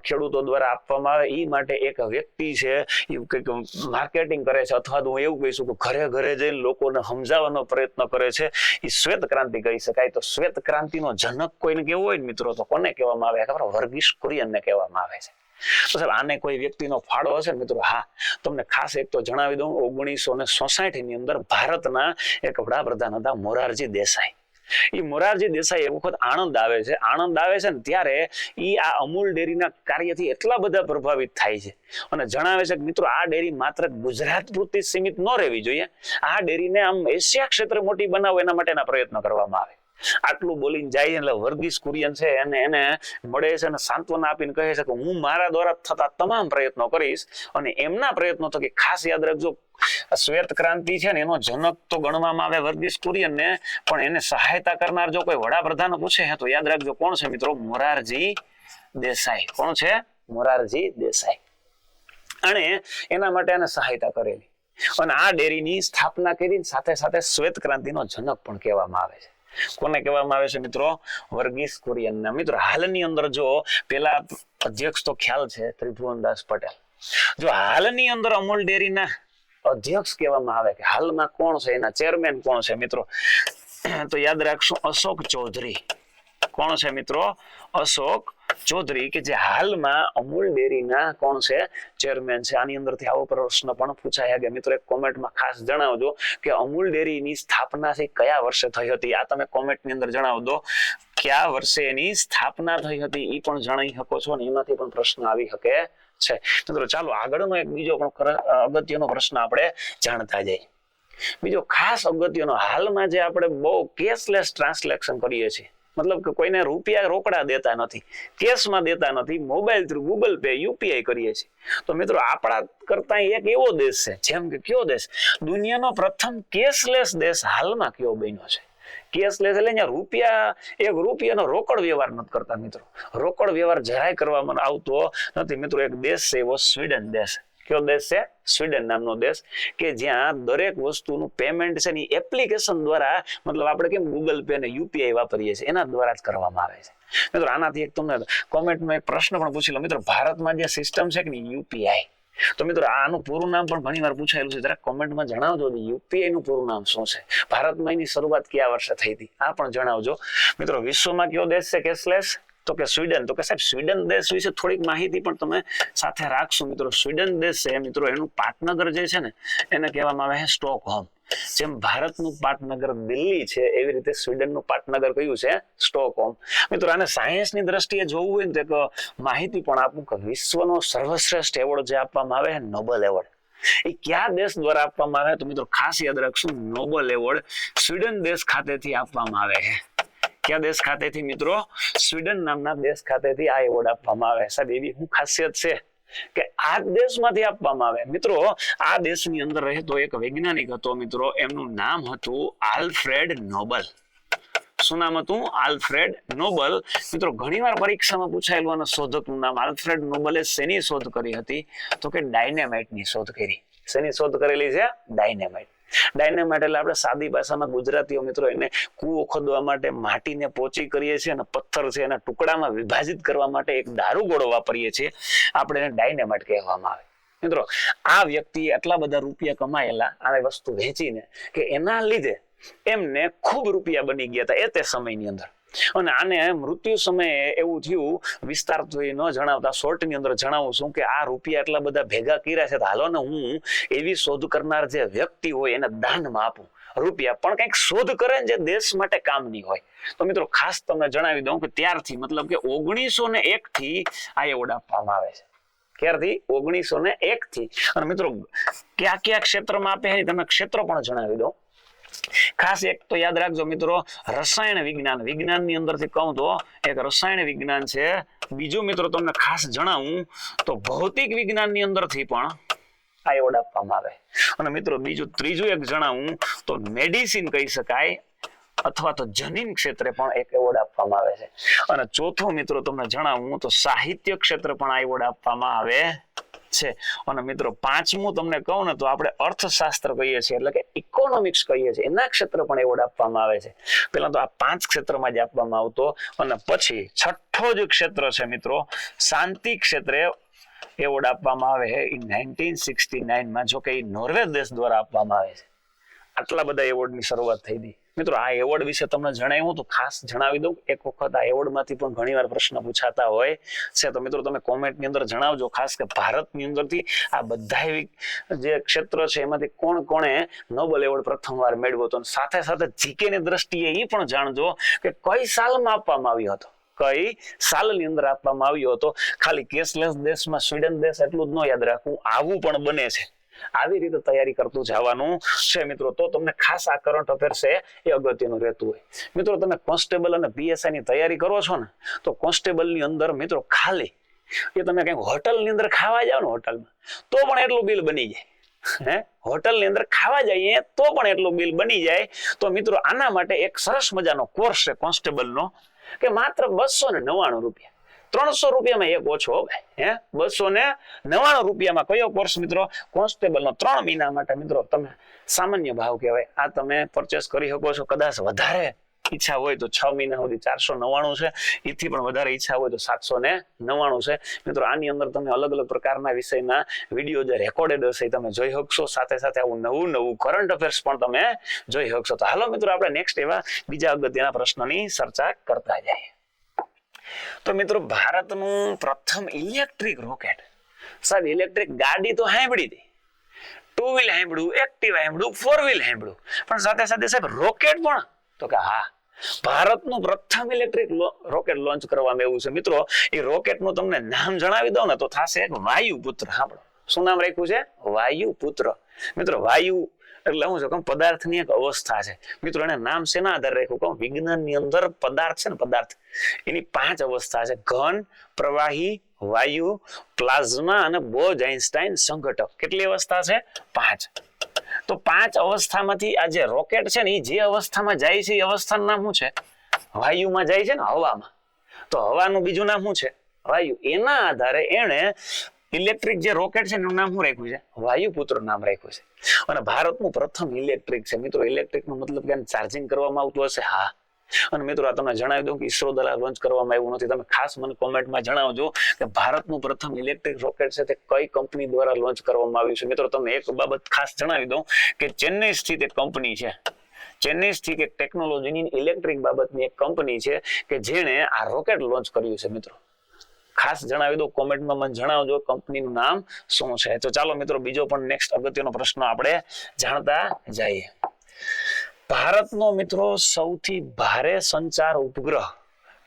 ખેડૂતો દ્વારા આપવામાં આવે એ માટે એક વ્યક્તિ છે એ કંઈક માર્કેટિંગ કરે છે, અથવા તો હું એવું કહીશું કે ઘરે ઘરે જઈને લોકોને સમજાવવાનો પ્રયત્ન કરે છે. એ શ્વેત ક્રાંતિ કહી શકાય. તો શ્વેત ક્રાંતિનો જનક કોઈને કેવો હોય ને મિત્રો, તો કોને કહેવામાં આવે? ખબર? વર્ગીસ કુરિયનને કહેવામાં આવે છે. તો સાહેબ આને કોઈ વ્યક્તિનો ફાળો હશે ને મિત્રો? હા, તમને ખાસ એક તો જણાવી દઉં, 1966 ની અંદર ભારતના એક વડાપ્રધાન હતા મોરારજી દેસાઈ. એ મોરારજી દેસાઈ એ વખત આણંદ આવે છે ને ત્યારે એ આ અમૂલ ડેરીના કાર્યથી એટલા બધા પ્રભાવિત થાય છે અને જણાવે છે કે મિત્રો આ ડેરી માત્ર ગુજરાત પૂરતી સીમિત ન રહેવી જોઈએ, આ ડેરીને આમ એશિયા ક્ષેત્રે મોટી બનાવો એના માટેના પ્રયત્નો કરવામાં આવે. આટલું બોલીને જાય એટલે વર્ગીસ કુરિયન છે એને મળે છે અને સાંત્વના આપીને કહે છે કે હું મારા દ્વારા થતા તમામ પ્રયત્નો કરીશ. અને એમના પ્રયત્નો થકી ખાસ યાદ રાખજો, શ્વેત ક્રાંતિ છે ને એનો જનક તો ગણવામાં આવે વર્ગીસ કુરિયનને, પણ એને સહાયતા કરનાર જો કોઈ વડાપ્રધાન પૂછે તો યાદ રાખજો કોણ છે મિત્રો? મોરારજી દેસાઈ. કોણ છે? મોરારજી દેસાઈ. અને એના માટે એને સહાયતા કરેલી અને આ ડેરીની સ્થાપના કરી, સાથે સાથે શ્વેત ક્રાંતિનો જનક પણ કહેવામાં આવે છે. કોને કહેવામાં આવે છે મિત્રો? વર્ગીસ કુરિયનને. મિત્રો હાલની અંદર જો પેલા અધ્યક્ષ તો ખ્યાલ છે ત્રિભુવનદાસ પટેલ, જો હાલની અંદર અમૂલ ડેરીના અધ્યક્ષ કહેવામાં આવે કે હાલમાં કોણ છે, એના ચેરમેન કોણ છે મિત્રો, તો યાદ રાખશું અશોક ચૌધરી. કોણ છે મિત્રો? અશોક ચૌધરી કે જે હાલમાં અમૂલ ડેરીના કોણ છે, ચેરમેન છે. આની અંદરથી આવો પ્રશ્ન પણ પૂછાયા ગયા. મિત્રો એક કોમેન્ટમાં ખાસ જણાવજો કે અમૂલ ડેરીની સ્થાપના કયા વર્ષે થઈ હતી. આ તમે કોમેન્ટની અંદર જણાવ દો. કયા વર્ષે એની સ્થાપના થઈ હતી એ પણ જણાવી શકો છો, અને એમાંથી પણ પ્રશ્ન આવી શકે છે. મિત્રો ચાલો આગળનો એક બીજો પણ અગત્યનો પ્રશ્ન આપણે જાણતા જઈએ. બીજો ખાસ અગત્યનો, હાલમાં જે આપણે બહુ કેશલેસ ટ્રાન્સલેક્શન કરીએ છીએ, મતલબ કે કોઈને રૂપિયા રોકડા દેતા નથી, કેશમાં દેતા નથી, mobile through Google pay UPI કરીએ છીએ. તો મિત્રો આપણા કરતા એક એવો દેશ છે, જેમ કે કયો દેશ, દુનિયાનો પ્રથમ કેશલેસ દેશ હાલમાં કયો બન્યો છે. કેશલેસ એટલે અહીંયા રૂપિયા, એક રૂપિયાનો રોકડ વ્યવહાર નથી કરતા મિત્રો. રોકડ વ્યવહાર જરાય કરવામાં આવતો નથી મિત્રો. એક દેશ છે એવો સ્વીડન દેશ. કયો દેશ છે? સ્વીડન નામનો દેશ, કે જ્યાં દરેક વસ્તુનું પેમેન્ટ છે ને એપ્લિકેશન દ્વારા, મતલબ આપણે કેમ ગૂગલ પે ને યુપીઆઈ વાપરીએ છીએ એના દ્વારા જ કરવામાં આવે છે. મિત્રો આનાથી એક તમને કોમેન્ટમાં એક પ્રશ્ન પણ પૂછી લો. મિત્રો ભારતમાં જે સિસ્ટમ છે કે યુપીઆઈ, તો મિત્રો આનું પૂરું નામ પણ ઘણી વાર પૂછાયેલું છે. જરા કોમેન્ટમાં જણાવજો યુપીઆઈ નું પૂરું નામ શું છે, ભારતમાં એની શરૂઆત કયા વર્ષે થઈ હતી આ પણ જણાવજો. મિત્રો વિશ્વમાં કયો દેશ છે કેશલેસ? તો કે સ્વીડન. તો કે સાહેબ સ્વીડન દેશ વિશે થોડીક માહિતી પણ તમે સાથે રાખશો. મિત્રો સ્વીડન દેશ છે મિત્રો, એનું પાટનગર જે છે ને એને કહેવામાં આવે છે સ્ટોકહોમ. જેમ ભારતનું પાટનગર દિલ્હી છે એવી રીતે સ્વીડનનું પાટનગર કયું છે? સ્ટોકહોમ. મિત્રો આને સાયન્સની દ્રષ્ટિએ જોવું હોય ને તો માહિતી પણ આપું કે વિશ્વનો સર્વશ્રેષ્ઠ એવોર્ડ જે આપવામાં આવે છે નોબેલ એવોર્ડ, એ કયા દેશ દ્વારા આપવામાં આવે? તો મિત્રો ખાસ યાદ રાખશું, નોબેલ એવોર્ડ સ્વીડન દેશ ખાતેથી આપવામાં આવે છે. કયા દેશ ખાતેથી મિત્રો? સ્વીડન નામના દેશ ખાતેથી આ એવોર્ડ આપવામાં આવે. સાહેબ એવી શું ખાસિયત છે કે આ દેશમાંથી આપવામાં આવે? મિત્રો આ દેશની અંદર રહેતો એક વૈજ્ઞાનિક હતો મિત્રો, એમનું નામ હતું આલ્ફ્રેડ નોબલ. શું નામ હતું? Alfred Nobel. મિત્રો ઘણીવાર પરીક્ષામાં પૂછાયેલું અને શોધકનું નામ. આલ્ફ્રેડ નોબલે શેની શોધ કરી હતી? તો કે ડાયનેમાઇટની શોધ કરી. શેની શોધ કરેલી છે? ડાયનેમાઇટ. ડાયનેમાઇટ એટલે આપણે સાદી ભાષામાં ગુજરાતીઓ મિત્રો એને કૂવો ખોદવા માટે માટીને પોચી કરીએ છીએ અને પથ્થર છે એના ટુકડામાં વિભાજિત કરવા માટે એક દારૂગોળો વાપરીએ છીએ, આપણે એને ડાયનેમાઇટ કહેવામાં આવે. મિત્રો આ વ્યક્તિએ આટલા બધા રૂપિયા કમાયેલા આ વસ્તુ વેચીને કે એના લીધે એમને ખૂબ રૂપિયા બની ગયા હતા એ તે સમયની અંદર. અને આને મૃત્યુ સમયે એવું થયું, વિસ્તાર તો ન જણાવતા શોર્ટની અંદર જણાવું છું કે આ રૂપિયા એટલા બધા ભેગા કર્યા છે, હાલો ને હું એવી શોધ કરનાર જે વ્યક્તિ હોય એને દાનમાં આપું રૂપિયા, પણ કંઈક શોધ કરે ને જે દેશ માટે કામની હોય. તો મિત્રો ખાસ તમને જણાવી દઉં કે ત્યારથી મતલબ કે 1901 થી આ એવોર્ડ આપવામાં આવે છે. ક્યારથી? 1901 થી. અને મિત્રો કયા કયા ક્ષેત્રમાં આપે છે તમને ક્ષેત્રો પણ જણાવી દઉં. ખાસ એક તો યાદ રાખજો મિત્રો, રસાયણ વિજ્ઞાન. વિજ્ઞાનની અંદરથી કહું તો એક રસાયણ વિજ્ઞાન છે. બીજું મિત્રો તમને ખાસ જણાવું તો ભૌતિક વિજ્ઞાનની અંદરથી પણ આ એવોર્ડ આપવામાં આવે. અને મિત્રો બીજું ત્રીજું એક જણાવું તો મેડિસિન કહી શકાય અથવા તો જનીન ક્ષેત્રે પણ એક એવોર્ડ આપવામાં આવે છે. અને ચોથું મિત્રો તમને જણાવું તો સાહિત્ય ક્ષેત્રે પણ આ એવોર્ડ આપવામાં આવે છે. અને મિત્રો પાંચમું તમને કહું ને તો આપણે અર્થશાસ્ત્ર કહીએ છીએ એટલે કે ઇકોનોમિક્સ કહીએ છીએ, એના ક્ષેત્ર પણ એવોર્ડ આપવામાં આવે છે. પહેલા તો આ 5 ક્ષેત્રમાં જ આપવામાં આવતો, અને પછી છઠ્ઠો જ ક્ષેત્ર છે મિત્રો શાંતિ ક્ષેત્રે એવોર્ડ આપવામાં આવે છે 1969 માં. જો કે એ નોર્વે દેશ દ્વારા આપવામાં આવે છે. આટલા બધા એવોર્ડની શરૂઆત થઈ હતી. મિત્રો આ એવોર્ડ વિશે તમને જણાવ્યું તો ખાસ જણાવી દઉં, એક વખત આ એવોર્ડમાંથી પણ ઘણીવાર પ્રશ્ન પૂછાતા હોય છે. તો મિત્રો તમે કોમેન્ટની અંદર જણાવજો ખાસ કે ભારતની અંદરથી આ બધા જે ક્ષેત્ર છે એમાંથી કોણ કોણે નોબેલ એવોર્ડ પ્રથમવાર મેળવ્યો હતો. સાથે સાથે જીકેની દ્રષ્ટિએ એ પણ જાણજો કે કઈ સાલમાં આપવામાં આવ્યો હતો, કઈ સાલની અંદર આપવામાં આવ્યો હતો. ખાલી કેશલેસ દેશમાં સ્વીડન દેશ એટલું જ ન યાદ રાખવું, આવું પણ બને છે. આવી રીતે તૈયારી કરતું જવાનું છે મિત્રો. તો તમને ખાસ આ કરંટ અફેર છે એ અગત્યનું રહેતું હોય. મિત્રો તમે કોન્સ્ટેબલ અને પીએસઆઈ ની તૈયારી કરો છો ને, તો કોન્સ્ટેબલ ની અંદર મિત્રો ખાલી એ તમે કઈક હોટલ ની અંદર ખાવા જાવ ને, હોટલમાં તો પણ એટલું બિલ બની જાય. હોટલ ની અંદર ખાવા જઈએ તો પણ એટલું બિલ બની જાય. તો મિત્રો આના માટે એક સરસ મજાનો કોર્સ છે કોન્સ્ટેબલ નો, કે માત્ર 299 રૂપિયા, 300 રૂપિયામાં એક ઓછો. 299 રૂપિયામાં કયો કોર્સ મિત્રો? કોન્સ્ટેબલ નો 3 મહિના માટે મિત્રો તમે સામાન્ય ભાવ કહેવાય, આ તમે પરચેસ કરી શકો છો. કદાચ વધારે ઈચ્છા હોય તો 6 મહિના સુધી 499 છે, એથી પણ વધારે ઈચ્છા હોય તો 799 છે. મિત્રો આની અંદર તમે અલગ અલગ પ્રકારના વિષયના વિડીયો જે રેકોર્ડેડ હશે એ તમે જોઈ શકશો. સાથે સાથે આવું નવું કરંટ અફેર્સ પણ તમે જોઈ શકશો. તો હાલો મિત્રો આપણે નેક્સ્ટ એવા બીજા અગત્યના પ્રશ્નોની ચર્ચા કરતા જઈએ. તો મિત્રો ભારતનું પ્રથમ ઇલેક્ટ્રિક રોકેટ, સાહેબ ઇલેક્ટ્રિક ગાડી તો સાંભળી હતી, 2 વ્હીલ સાંભળ્યું, એક્ટિવા સાંભળ્યું, 4 વ્હીલ સાંભળ્યું, પણ સાથે સાથે સાહેબ રોકેટ પણ, તો કે હા ભારતનું પ્રથમ ઇલેક્ટ્રિક રોકેટ લોન્ચ કરવામાં આવ્યું છે. મિત્રો એ રોકેટનું તમને નામ જણાવી દઉં ને તો થશે એક વાયુપુત્ર. સાંભળો, શું નામ રાખ્યું છે? વાયુપુત્ર. મિત્રો વાયુ એટલે શું છે? પદાર્થની એક અવસ્થા છે. મિત્રો એને નામ શેના આધારે રાખ્યું? કહું વિજ્ઞાનની અંદર પદાર્થ છે ને, પદાર્થ એની 5 અવસ્થા છે: ઘન, પ્રવાહી, વાયુ, પ્લાઝ્મા અને બોઝ આઇન્સ્ટાઈન સંઘટક. કેટલી અવસ્થા છે? 5. તો 5 અવસ્થામાંથી આ જે રોકેટ છે ને, એ જે અવસ્થામાં જાય છે એ અવસ્થાનું નામ શું છે? વાયુમાં જાય છે ને, હવામાં. તો હવાનું બીજું નામ શું છે? વાયુ. એના આધારે એને ઇલેક્ટ્રિક જે રોકેટ છે એનું નામ શું રાખ્યું છે? વાયુપુત્ર નામ રાખ્યું છે. અને ભારતનું પ્રથમ ઇલેક્ટ્રિક છે. મિત્રો ઇલેક્ટ્રિક નો મતલબ કે ચાર્જિંગ કરવામાં આવતું હશે? હા. અને મિત્રો આ તમને જણાવી દઉં કે ઈસરો દ્વારા લોન્ચ કરવામાં આવ્યું નથી. તમે ખાસ મને કોમેન્ટમાં જણાવજો કે ભારતનું પ્રથમ ઇલેક્ટ્રિક રોકેટ છે તે કઈ કંપની દ્વારા લોન્ચ કરવામાં આવ્યું છે. મિત્રો તમને એક બાબત ખાસ જણાવી દઉં કે ચેન્નઈ સ્થિત એક કંપની છે, ચેન્નઈ સ્થિત એક ટેકનોલોજીની ઇલેક્ટ્રિક બાબતની એક કંપની છે કે જેણે આ રોકેટ લોન્ચ કર્યું છે. મિત્રો ખાસ જણાવી દો, કોમેન્ટમાં મને જણાવજો કંપનીનું નામ શું છે. તો ચાલો મિત્રો બીજો પણ નેક્સ્ટ અગત્યનો પ્રશ્ન આપણે જાણતા જઈએ. ભારતનો મિત્રો સૌથી ભારે સંચાર ઉપગ્રહ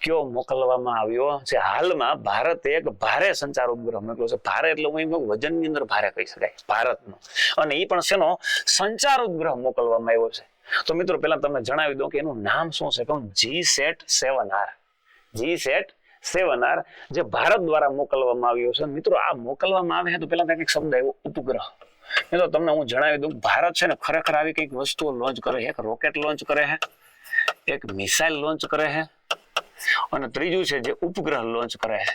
કયો મોકલવામાં આવ્યો છે? હાલમાં ભારતે એક ભારે સંચાર ઉપગ્રહ મોકલ્યો છે. ભારે એટલે હું વજનની અંદર ભારે કહી શકાય ભારતનો, અને એ પણ શેનો? સંચાર ઉપગ્રહ મોકલવામાં આવ્યો છે. તો મિત્રો પહેલા તમને જણાવી દઉં કે એનું નામ શું છે? કહું GSAT-7R. GSAT-7R જે ભારત દ્વારા મોકલવામાં આવ્યો છે. મિત્રો આ મોકલવામાં આવે છે તો પહેલા એક શબ્દ આવ્યો ઉપગ્રહ. મિત્રો તમને હું જણાવી દઉં, ભારત છે ને ખરેખર આવી કઈક વસ્તુઓ લોન્ચ કરે છે. એક રોકેટ લોન્ચ કરે છે, એક મિસાઇલ લોન્ચ કરે છે, અને ત્રીજું છે જે ઉપગ્રહ લોન્ચ કરે છે.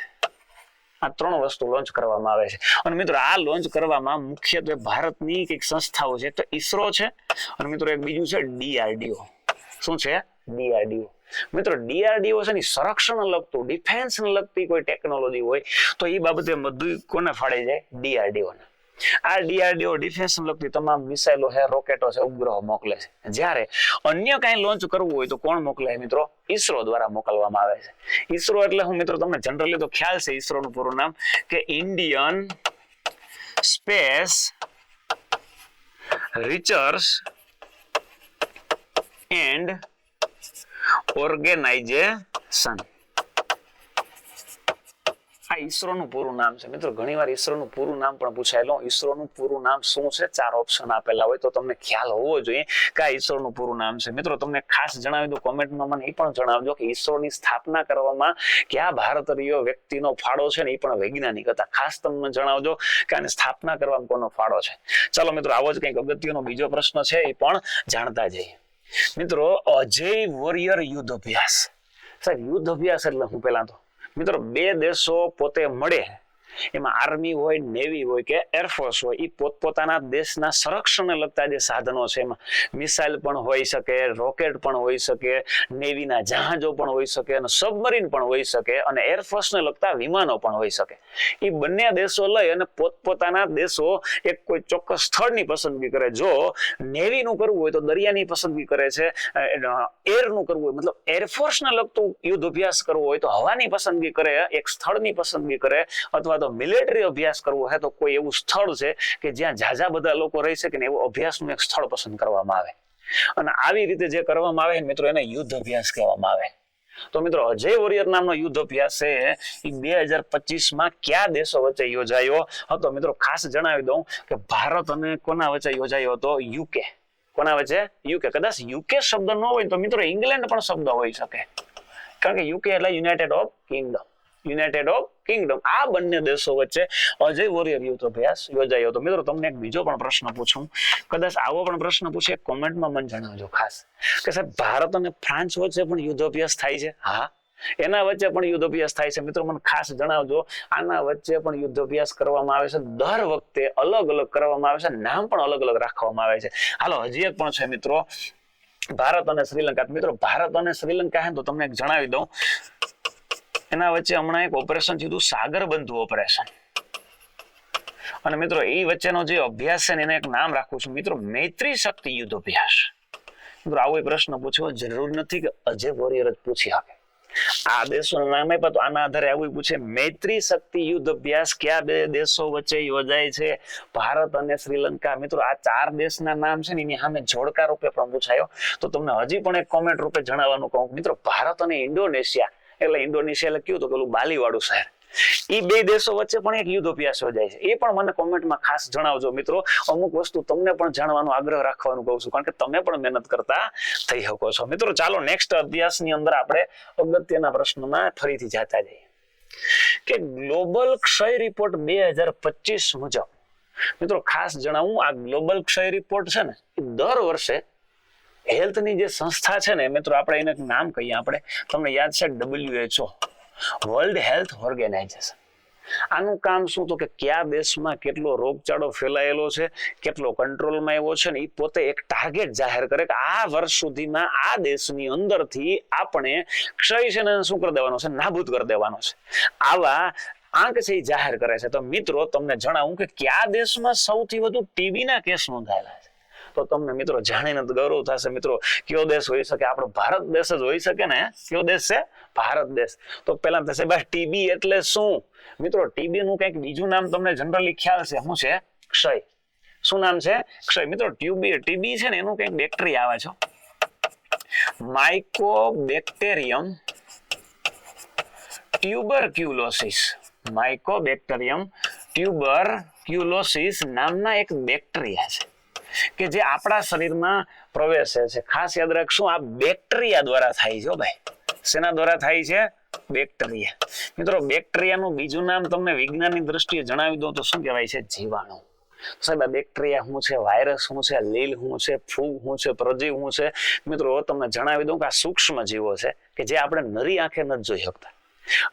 આ 3 વસ્તુ લોન્ચ કરવામાં આવે છે. અને મિત્રો આ લોન્ચ કરવામાં મુખ્યત્વે ભારતની કઈક સંસ્થાઓ છે. તો ઈસરો છે, અને મિત્રો એક બીજું છે DRDO. શું છે? DRDO. મિત્રો DRDO છે ને સંરક્ષણ લગતું, ડિફેન્સ લગતી કોઈ ટેકનોલોજી હોય તો એ બાબતે બધું કોને ફાળે જાય? DRDO ને. આ DRDO ડિફેન્સ લગતી તમામ મિસાઇલો છે, રોકેટો છે, ઉપગ્રહો મોકલે છે. જ્યારે અન્ય કઈ લોન્ચ કરવું હોય તો કોણ મોકલે છે મિત્રો? ઈસરો દ્વારા મોકલવામાં આવે છે. ઈસરો એટલે હું મિત્રો તમને જનરલી તો ખ્યાલ છે ઈસરોનું પૂરું નામ કે Indian space research and organisation. આ ઈસરોનું પૂરું નામ છે. મિત્રો ઘણીવાર ઈસરોનું પૂરું નામ પણ પૂછાયેલું. ઈસરોનું પૂરું નામ શું છે? 4 ઓપ્શન આપેલા હોય તો તમને ખ્યાલ હોવો જોઈએ કે આ ઈસરોનું પૂરું નામ છે. મિત્રો તમને ખાસ જણાવી દો, કોમેન્ટમાં મને એ પણ જણાવજો કે ઈસરોની સ્થાપના કરવામાં કયા ભારતીય વ્યક્તિનો ફાળો છે ને એ પણ વૈજ્ઞાનિક હતા. ખાસ તમને જણાવજો કે આની સ્થાપના કરવામાં કોનો ફાળો છે. ચાલો મિત્રો આવો જ કંઈક અગત્યનો બીજો પ્રશ્ન છે એ પણ જાણતા જઈએ. મિત્રો અજય વોરિયર યુદ્ધ અભ્યાસ. સાહેબ યુદ્ધ અભ્યાસ એટલે હું પહેલા તો મિત્રો 2 દેશો પોતે મળે, એમાં આર્મી હોય, નેવી હોય કે એરફોર્સ હોય, એ પોતપોતાના દેશના સંરક્ષણને લગતા જે સાધનો છે એમાં મિસાઇલ પણ હોઈ શકે, રોકેટ પણ હોઈ શકે, નેવીના જહાજો પણ હોઈ શકે, અને સબમરીન પણ હોઈ શકે, અને એરફોર્સને લગતા વિમાનો પણ હોઈ શકે. એ બંને દેશો લઈ અને પોતપોતાના દેશો એક કોઈ ચોક્કસ સ્થળની પસંદગી કરે. જો નેવીનું કરવું હોય તો દરિયાની પસંદગી કરે છે, એરનું કરવું હોય મતલબ એરફોર્સને લગતું યુદ્ધ અભ્યાસ કરવો હોય તો હવાની પસંદગી કરે, એક સ્થળની પસંદગી કરે, અથવા મિલિટરી અભ્યાસ કરવો હોય તો કોઈ એવું સ્થળ છે કે જ્યાં ઝાઝા બધા લોકો રહી શકે ને એવું અભ્યાસનું એક સ્થળ પસંદ કરવામાં આવે. અને આવી રીતે જે કરવામાં આવે મિત્રો એને યુદ્ધ અભ્યાસ કહેવામાં આવે. તો મિત્રો અજય વોરિયર નામનો યુદ્ધ અભ્યાસ છે એ 2025માં કયા દેશો વચ્ચે યોજાયો હતો? મિત્રો ખાસ જણાવી દઉં કે ભારત અને કોના વચ્ચે યોજાયો હતો? UK. કોના વચ્ચે? UK. કદાચ UK શબ્દ ન હોય તો મિત્રો ઇંગ્લેન્ડ પણ શબ્દ હોઈ શકે, કારણ કે UK એટલે United of Kingdom. United of Kingdom. આ બંને દેશો વચ્ચે અજય વોરિયર યુદ્ધ અભ્યાસ યોજાયો હતો. મિત્રો તમને એક બીજો પણ પ્રશ્ન પૂછું, કદાચ આવો પણ પ્રશ્ન પૂછે કોમેન્ટમાં મને જણાવજો ખાસ કે સાહેબ ભારત અને ફ્રાન્સ વચ્ચે પણ યુદ્ધ અભ્યાસ થાય છે? હા, એના વચ્ચે પણ યુદ્ધ અભ્યાસ થાય છે. મિત્રો મને ખાસ જણાવજો, આના વચ્ચે પણ યુદ્ધ અભ્યાસ કરવામાં આવે છે. દર વખતે અલગ અલગ કરવામાં આવે છે, નામ પણ અલગ અલગ રાખવામાં આવે છે. હાલો હજી એક પણ છે મિત્રો, ભારત અને શ્રીલંકા. મિત્રો ભારત અને શ્રીલંકા હે તો તમને એક જણાવી દઉં, એના વચ્ચે હમણાં એક ઓપરેશન થયું સાગરબંધુ ઓપરેશન. અને મિત્રો એ વચ્ચેનો જે અભ્યાસ છે એને એક નામ રાખું છું મિત્રો, મૈત્રી શક્તિ યુદ્ધ અભ્યાસ. મિત્રો આવો પ્રશ્ન પૂછવો જરૂર નથી કે અજય વોરિયર જ પૂછી શકે. આ દેશોના નામ આપ્યા તો આના આધારે આવું પૂછે, મૈત્રી શક્તિ યુદ્ધ અભ્યાસ કયા બે દેશો વચ્ચે યોજાય છે? ભારત અને શ્રીલંકા. મિત્રો આ 4 દેશના નામ છે ને એની સામે જોડકા રૂપે પણ પૂછાયો, તો તમને હજી પણ એક કોમેન્ટ રૂપે જણાવવાનું કહું. મિત્રો ભારત અને ઇન્ડોનેશિયા, એટલે ઇન્ડોનેશિયા એટલે કયું તો પેલું બાલી વાળું શહેર, એ બે દેશો વચ્ચે પણ એક યુદ્ધ અભ્યાસ યોજાય છે. એ પણ મને કોમેન્ટમાં ખાસ જણાવજો મિત્રો. અમુક વસ્તુ તમને પણ જાણવાનો આગ્રહ રાખવાનું કહું છું, કારણ કે તમે પણ મહેનત કરતા થઈ શકો છો. મિત્રો ચાલો નેક્સ્ટ અભ્યાસની અંદર આપણે અગત્યના પ્રશ્નમાં ફરીથી જતા જઈએ કે ગ્લોબલ ક્ષય રિપોર્ટ 2025 મુજબ. મિત્રો ખાસ જણાવું, આ ગ્લોબલ ક્ષય રિપોર્ટ છે ને એ દર વર્ષે હેલ્થની જે સંસ્થા છે ને મિત્રો, આપણે એને નામ કહીએ, આપણે તમને યાદ છે WHO, વર્લ્ડ હેલ્થ ઓર્ગેનાઇઝેશન. આનું કામ શું તો કે કયા દેશમાં કેટલો રોગચાળો ફેલાયેલો છે, કેટલો કંટ્રોલમાં આવ્યો છે ને એ પોતે એક ટાર્ગેટ જાહેર કરે કે આ વર્ષ સુધીમાં આ દેશની અંદરથી આપણે ક્ષય છે ને શું કરી દેવાનો છે, નાબૂદ કરી દેવાનો છે. આવા આંક છે એ જાહેર કરે છે. તો મિત્રો તમને જણાવું કે કયા દેશમાં સૌથી વધુ ટીબીના કેસ નોંધાયેલા છે, તો તમને મિત્રો જાણીને ગૌરવ થશે. મિત્રો કયો દેશ હોઈ શકે? આપણો ભારત દેશ જ હોઈ શકે ને. કયો દેશ છે? ભારત દેશ. તો પેલા થશે ભાઈ ટીબી એટલે શું? મિત્રો ટીબી નું કંઈક બીજું નામ તમને જનરલી ખ્યાલ છે, શું છે? ક્ષય. શું નામ છે? ક્ષય. મિત્રો ટીબી છે ને એનું કંઈક બેક્ટેરિયા આવે છે, માઇકોબેક્ટેરિયમ ટ્યુબરક્યુલોસિસ. માઇકોબેક્ટેરિયમ ટ્યુબરક્યુલોસિસ નામના એક બેક્ટેરિયા છે કે જે આપણા શરીરમાં પ્રવેશે છે. ખાસ યાદ રાખશું, આ બેક્ટેરિયા દ્વારા થાય છે ભાઈ. શેના દ્વારા થાય છે? બેક્ટેરિયા. મિત્રો બેક્ટેરિયાનું બીજું નામ તમને વિજ્ઞાનની દ્રષ્ટિએ જણાવી દઉં તો શું કહેવાય છે? જીવાણુ. સાહેબ આ બેક્ટેરિયા શું છે, વાયરસ શું છે, લીલ શું છે, ફૂગ શું છે, પ્રજીવ શું છે? મિત્રો તમને જણાવી દઉં કે આ સૂક્ષ્મ જીવો છે કે જે આપણે નરી આંખે નથી જોઈ શકતા,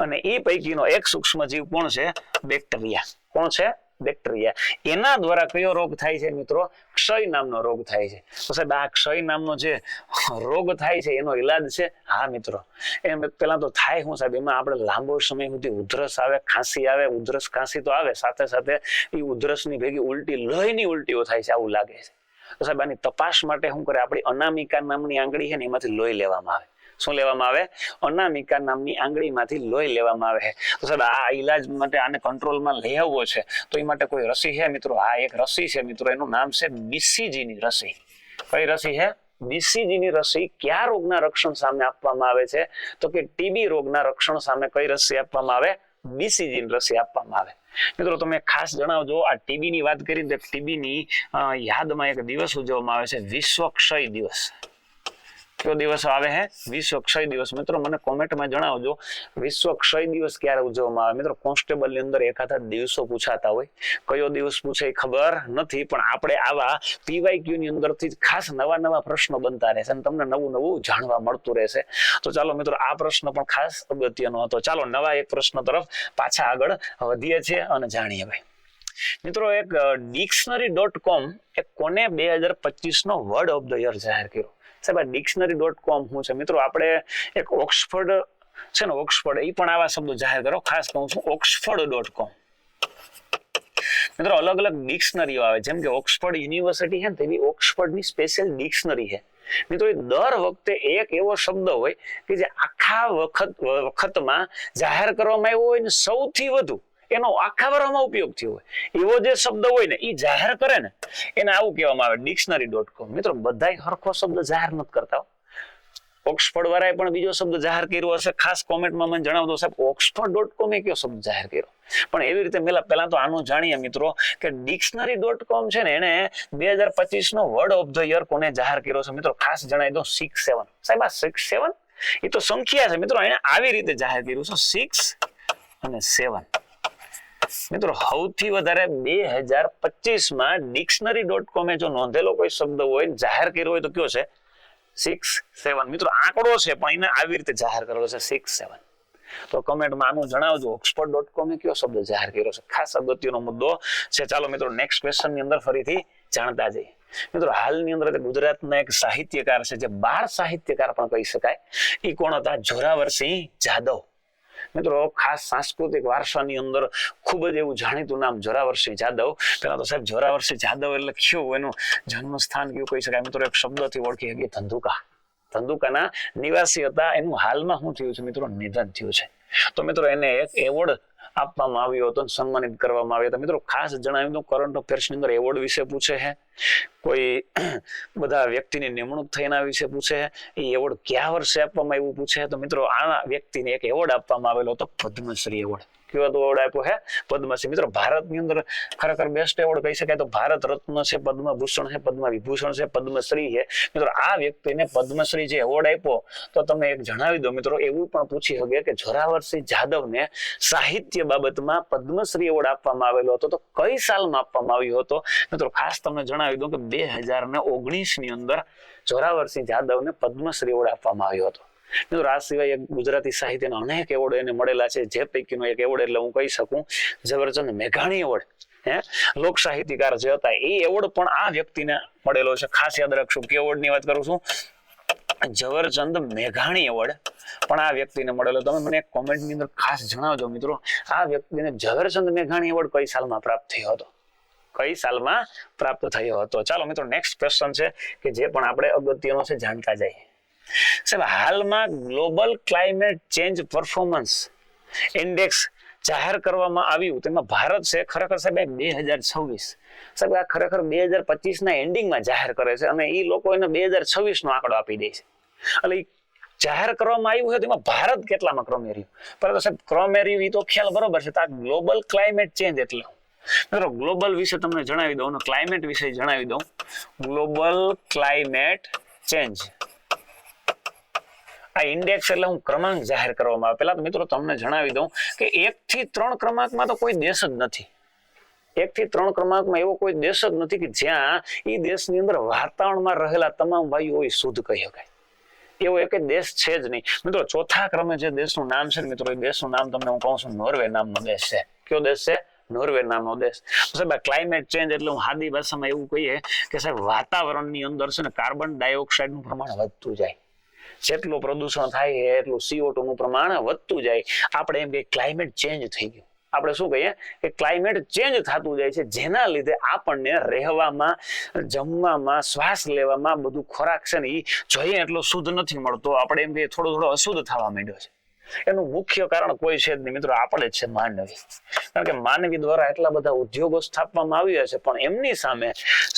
અને એ પૈકીનો એક સૂક્ષ્મ જીવ કોણ છે? બેક્ટેરિયા. કોણ છે? બેક્ટેરિયા. એના દ્વારા કયો રોગ થાય છે મિત્રો? ક્ષય નામનો રોગ થાય છે. તો સાહેબ આ ક્ષય નામનો જે રોગ થાય છે એનો ઈલાજ છે? હા મિત્રો, એમ પેલા તો થાય શું સાહેબ, એમાં આપણે લાંબો સમય સુધી ઉધરસ આવે, ખાંસી આવે. ઉધરસ ખાંસી તો આવે, સાથે સાથે એ ઉધરસની ભેગી ઉલટી, લોહીની ઉલટીઓ થાય છે, આવું લાગે છે. તો સાહેબ આની તપાસ માટે શું કરે? આપણી અનામિકા નામની આંગળી છે ને એમાંથી લોહી લેવામાં આવે. શું લેવામાં આવે? અનામિકા નામની આંગળીમાંથી લોહી લેવામાં આવે. તો સાહેબ આ ઈલાજ માટે આને કંટ્રોલમાં લઈ આવવો છે તો એ માટે કોઈ રસી છે મિત્રો? આ એક રસી છે મિત્રો, એનું નામ છે BCGની રસી. કઈ રસી છે? BCGની રસી. કયા રોગના રક્ષણ સામે આપવામાં આવે છે? તો કે ટીબી રોગના રક્ષણ સામે કઈ રસી આપવામાં આવે? BCGની રસી આપવામાં આવે. મિત્રો તમે ખાસ જણાવજો, આ ટીબીની વાત કરી તો ટીબીની યાદમાં એક દિવસ ઉજવવામાં આવે છે, વિશ્વ ક્ષય દિવસ. કયો દિવસ આવે છે? વિશ્વ ક્ષય દિવસ. મિત્રો મને કોમેન્ટમાં જણાવજો વિશ્વ ક્ષય દિવસ ક્યારે ઉજવવામાં આવે. મિત્રો કોન્સ્ટેબલની અંદર એકાદા દિવસો પૂછાતા હોય, કયો દિવસ પૂછે એ ખબર નથી, પણ આપણે આવા PYQ ની અંદરથી ખાસ નવા પ્રશ્નો બનતા રહેશે અને તમને નવું જાણવા મળતું રહેશે. તો ચાલો મિત્રો આ પ્રશ્ન પણ ખાસ અગત્યનો હતો. ચાલો નવા એક પ્રશ્ન તરફ પાછા આગળ વધીએ છીએ અને જાણીએ ભાઈ. મિત્રો એક dictionary.com એ કોને 2025 નો વર્ડ ઓફ ધ યર જાહેર કર્યો? સાહેબ આ dictionary.com શું છે? મિત્રો આપણે એક ઓક્સફર્ડ છે ને, ઓક્સફર્ડ એ પણ આવા શબ્દો જાહેર કરો. ખાસ કહું છું oxford.com. મિત્રો અલગ અલગ ડિક્શનરીઓ આવે, જેમ કે ઓક્સફર્ડ યુનિવર્સિટી છે ને તેવી ઓક્સફર્ડની સ્પેશિયલ ડિક્શનરી છે. મિત્રો એ દર વખતે એક એવો શબ્દ હોય કે જે આખા વખતમાં જાહેર કરવામાં આવ્યો હોય ને સૌથી વધુ એનો આખા વર્ષમાં ઉપયોગ થયો હોય એવો જે શબ્દ હોય ને એ જાહેર કરે ને એને આવું કહેવામાં આવે dictionary.com. મિત્રો બધાય હરખો શબ્દ જાહેર નથી કરતા. ઓક્સફર્ડ વાળાએ પણ બીજો શબ્દ જાહેર કર્યો હશે, ખાસ કોમેન્ટમાં મને જણાવજો સાહેબ oxford.com એ કયો શબ્દ જાહેર કર્યો. પણ એવી રીતે પહેલા તો આનું જાણીએ મિત્રો કે dictionary.com છે ને એને 2025 નો વર્ડ ઓફ ધ યર કોને જાહેર કર્યો છે? મિત્રો ખાસ જણાવી દો 6-7. સાહેબ આ 6-7 એ તો સંખ્યા છે મિત્રો, એને આવી રીતે જાહેર કર્યું છે 6 અને 7. મિત્રો સૌથી વધારે 2025 dictionary.com જો નોંધેલો કોઈ શબ્દ હોય જાહેર કર્યો હોય તો કયો છે? 6-7. મિત્રો આંકડો છે પણ એને આવી રીતે જાહેર કરેલો છે 6-7. તો કમેન્ટમાં આનું જણાવજો oxford.com એ કયો શબ્દ જાહેર કર્યો છે. ખાસ અગત્યનો મુદ્દો છે. ચાલો મિત્રો નેક્સ્ટ ક્વેશ્ચન ની અંદર ફરીથી જાણતા જઈએ. મિત્રો હાલની અંદર ગુજરાતના એક સાહિત્યકાર છે જે બાળ સાહિત્યકાર પણ કહી શકાય, એ કોણ હતા? જોરાવરસિંહ જાદવ. મિત્રો ખાસ સાંસ્કૃતિક વારસાની અંદર ખૂબ જ એવું જાણીતું નામ જોરાવરસિંહ જાદવ. પેલા તો સાહેબ જોરાવરસિંહ જાદવ એટલે કયું એનું જન્મ સ્થાન કયું કહી શકાય? મિત્રો એક શબ્દથી ઓળખી શકીએ, ધંધુકા. ધંધુકાના નિવાસી હતા. એનું હાલમાં શું થયું છે મિત્રો? નિધન થયું છે. તો મિત્રો એને એક એવોર્ડ આપવામાં આવ્યો હતો, સન્માનિત કરવામાં આવ્યો હતો. મિત્રો ખાસ જણાવ્યું તો કરંટ અફેર્સ ની અંદર એવોર્ડ વિશે પૂછે છે, કોઈ બધા વ્યક્તિની નિમણૂક થઈ એના વિશે પૂછે છે, એ એવોર્ડ કયા વર્ષે આપવામાં આવ્યું પૂછે. તો મિત્રો આ વ્યક્તિને એક એવોર્ડ આપવામાં આવેલો હતો, પદ્મશ્રી એવોર્ડ. કયો એવોર્ડ આપ્યો છે? પદ્મશ્રી. મિત્રો ભારતની અંદર ખરેખર બેસ્ટ એવોર્ડ કહી શકાય તો ભારત રત્ન છે, પદ્મભૂષણ છે, પદ્મ વિભૂષણ છે, પદ્મશ્રી છે. મિત્રો આ વ્યક્તિને પદ્મશ્રી જે એવોર્ડ આપ્યો તો તમને એક જણાવી દો મિત્રો, એવું પણ પૂછી શકે કે જોરાવરસિંહ જાદવને સાહિત્ય બાબતમાં પદ્મશ્રી એવોર્ડ આપવામાં આવેલો હતો તો કઈ સાલમાં આપવામાં આવ્યો હતો? મિત્રો ખાસ તમને જણાવી દઉં કે 2019 ની અંદર જોરાવરસિંહ જાદવને પદ્મશ્રી એવોર્ડ આપવામાં આવ્યો હતો. મિત્રો આ સિવાય ગુજરાતી સાહિત્યના અનેક એવોર્ડ એને મળેલા છે. જે પૈકીનો એક એવોર્ડ એટલે હું કહી શકું ઝવેરચંદ મેઘાણી એવોર્ડ, લોક સાહિત્યકાર જે હતા એ એવોર્ડ પણ આ વ્યક્તિને મળેલો છે. ખાસ યાદ રાખશું કે એવોર્ડ ની વાત કરું છું, ઝવેરચંદ મેઘાણી એવોર્ડ પણ આ વ્યક્તિને મળેલો. તમે મને એક કોમેન્ટ ની અંદર ખાસ જણાવજો મિત્રો, આ વ્યક્તિને ઝવેરચંદ મેઘાણી એવોર્ડ કઈ સાલમાં પ્રાપ્ત થયો હતો? કઈ સાલમાં પ્રાપ્ત થયો હતો? ચાલો મિત્રો નેક્સ્ટ ક્વેશ્ચન છે કે જે પણ આપણે અગત્યનો છે જાણતા જઈએ. સાહેબ હાલમાં global climate change performance index જાહેર કરવામાં આવ્યું, તેમાં ભારત છે ખરેખર સાહેબ 2026 સાહેબ આ ખરેખર 2025 ના એન્ડિંગમાં જાહેર કરે છે અને એ લોકો એને 2026 નો આંકડો આપી દે છે. એટલે જાહેર કરવામાં આવ્યું છે તેમાં ભારત કેટલામાં ક્રમે રહ્યું? પરંતુ સાહેબ ક્રમે રહ્યું એ તો ખ્યાલ બરોબર છે. તો આ ગ્લોબલ ક્લાઇમેટ ચેન્જ એટલે મિત્રો ગ્લોબલ વિશે તમને જણાવી દઉં, ક્લાઇમેટ વિશે જણાવી દઉં. ગ્લોબલ ક્લાઇમેટ ચેન્જ આ ઇન્ડેક્સ એટલે હું ક્રમાંક જાહેર કરવામાં આવે. પેલા તો મિત્રો તમને જણાવી દઉં કે 1 થી 3 ક્રમાંકમાં તો કોઈ દેશ જ નથી. 1 થી 3 ક્રમાંકમાં એવો કોઈ દેશ જ નથી કે જ્યાં એ દેશની અંદર વાતાવરણમાં રહેલા તમામ વાયુઓ શુદ્ધ કહી શકાય. એવો એક દેશ છે જ નહીં. મિત્રો ચોથા ક્રમે જે દેશનું નામ છે મિત્રો, એ દેશનું નામ તમને હું કહું છું, નોર્વે નામનો દેશ છે. કયો દેશ છે? નોર્વે નામનો દેશ. સાહેબ ક્લાઇમેટ ચેન્જ એટલે હું સાદી ભાષામાં એવું કહીએ કે સાહેબ વાતાવરણની અંદર છે ને કાર્બન ડાયોક્સાઇડ નું પ્રમાણ વધતું જાય. જેટલું પ્રદૂષણ થાય એટલું CO2 નું પ્રમાણ વધતું જાય. આપણે એમ કે ક્લાઇમેટ ચેન્જ થઈ ગયું. આપણે શું કહીએ કે ક્લાઇમેટ ચેન્જ થતું જાય છે, જેના લીધે આપણને રહેવામાં, જમવામાં, શ્વાસ લેવામાં બધું ખોરાક છે ને એ જોઈએ એટલો શુદ્ધ નથી મળતો. આપણે એમ કે થોડો અશુદ્ધ થવા માંડ્યો છે. એનું મુખ્ય કારણ કોઈ છે જ નહીં મિત્રો, આપણે જ છે માનવી. કારણ કે માનવી દ્વારા એટલા બધા ઉદ્યોગો સ્થાપવામાં આવ્યા છે પણ એમની સામે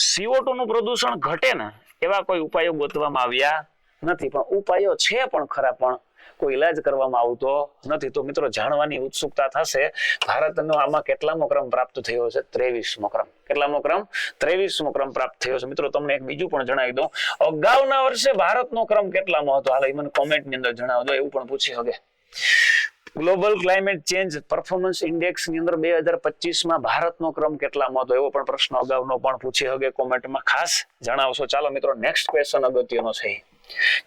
CO2 નું પ્રદૂષણ ઘટે ને એવા કોઈ ઉપાયો ગોતવામાં આવ્યા નથી. પણ ઉપાયો છે પણ ખરા, પણ કોઈ ઇલાજ કરવામાં આવતો નથી. તો મિત્રો જાણવાની ઉત્સુકતા થશે ભારતનો આમાં કેટલામો ક્રમ પ્રાપ્ત થયો છે? 23મો ક્રમ. કેટલામો ક્રમ? 23મો ક્રમ પ્રાપ્ત થયો છે. મિત્રો તમને એક બીજું પણ જણાવી દઉં, અગાઉના વર્ષે ભારતનો ક્રમ કેટલામો હતો? હાલ મને કોમેન્ટ ની અંદર જણાવજો, એવું પણ પૂછી શકે. Global climate change performance index ની અંદર 2025 માં ભારતનો ક્રમ કેટલામો હતો? એવો પણ પ્રશ્ન અગાઉનો પણ પૂછી શકે, કોમેન્ટમાં ખાસ જણાવશો. ચાલો મિત્રો નેક્સ્ટ ક્વેશ્ચન અગત્યનો છે.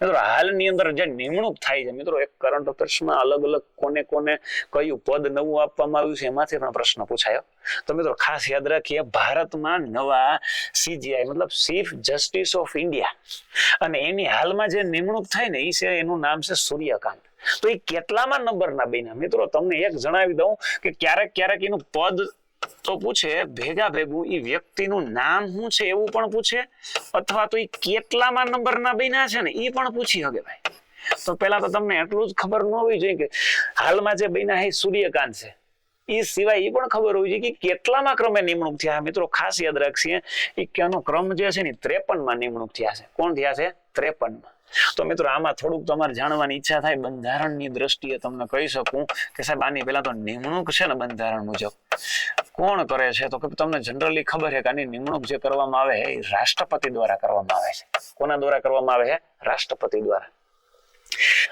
મિત્રો હાલની અંદર જે નિમણૂક થાય છે મિત્રો, એક કરંટ અફેર્સમાં અલગ અલગ કોને કોને કયું પદ નવું આપવામાં આવ્યું છે એમાંથી પણ પ્રશ્ન પૂછાયો. તો મિત્રો ખાસ યાદ રાખીએ, ભારતમાં નવા CJI મતલબ ચીફ જસ્ટિસ ઓફ ઇન્ડિયા અને એની હાલમાં જે નિમણૂક થાય ને એ છે, એનું નામ છે સૂર્યકાંત. તો એ કેટલામાં નંબરના બન્યા? મિત્રો તમને એક જણાવી દઉં કે ક્યારેક ક્યારેક એનું પદ તો પૂછે, ભેગા ભેગું એ વ્યક્તિનું નામ શું છે એવું પણ પૂછે, અથવા તો એ કેટલામાં નંબરના બન્યા છે ને એ પણ પૂછી શકે ભાઈ. તો પેલા તો તમને એટલું જ ખબર ન હોવી જોઈએ કે હાલમાં જે બન્યા છે સૂર્યકાંત છે. એ સિવાય એ પણ ખબર હોવી જોઈએ કે કેટલામાં ક્રમે નિમણૂક થયા. મિત્રો ખાસ યાદ રાખીએ, એ ક્યાંનો ક્રમ જે છે ને 53માં નિમણૂક થયા છે. કોણ થયા છે? 53માં. તો મિત્રો આમાં થોડુંક તમારે જાણવાની ઈચ્છા થાય, બંધારણની દ્રષ્ટિએ તમને કહી શકું કે સાહેબ આની પહેલા તો નિમણૂક છે ને બંધારણ મુજબ કોણ કરે છે? તો તમને જનરલી ખબર છે કે આની નિમણૂક જે કરવામાં આવે એ રાષ્ટ્રપતિ દ્વારા કરવામાં આવે છે. કોના દ્વારા કરવામાં આવે છે? રાષ્ટ્રપતિ દ્વારા.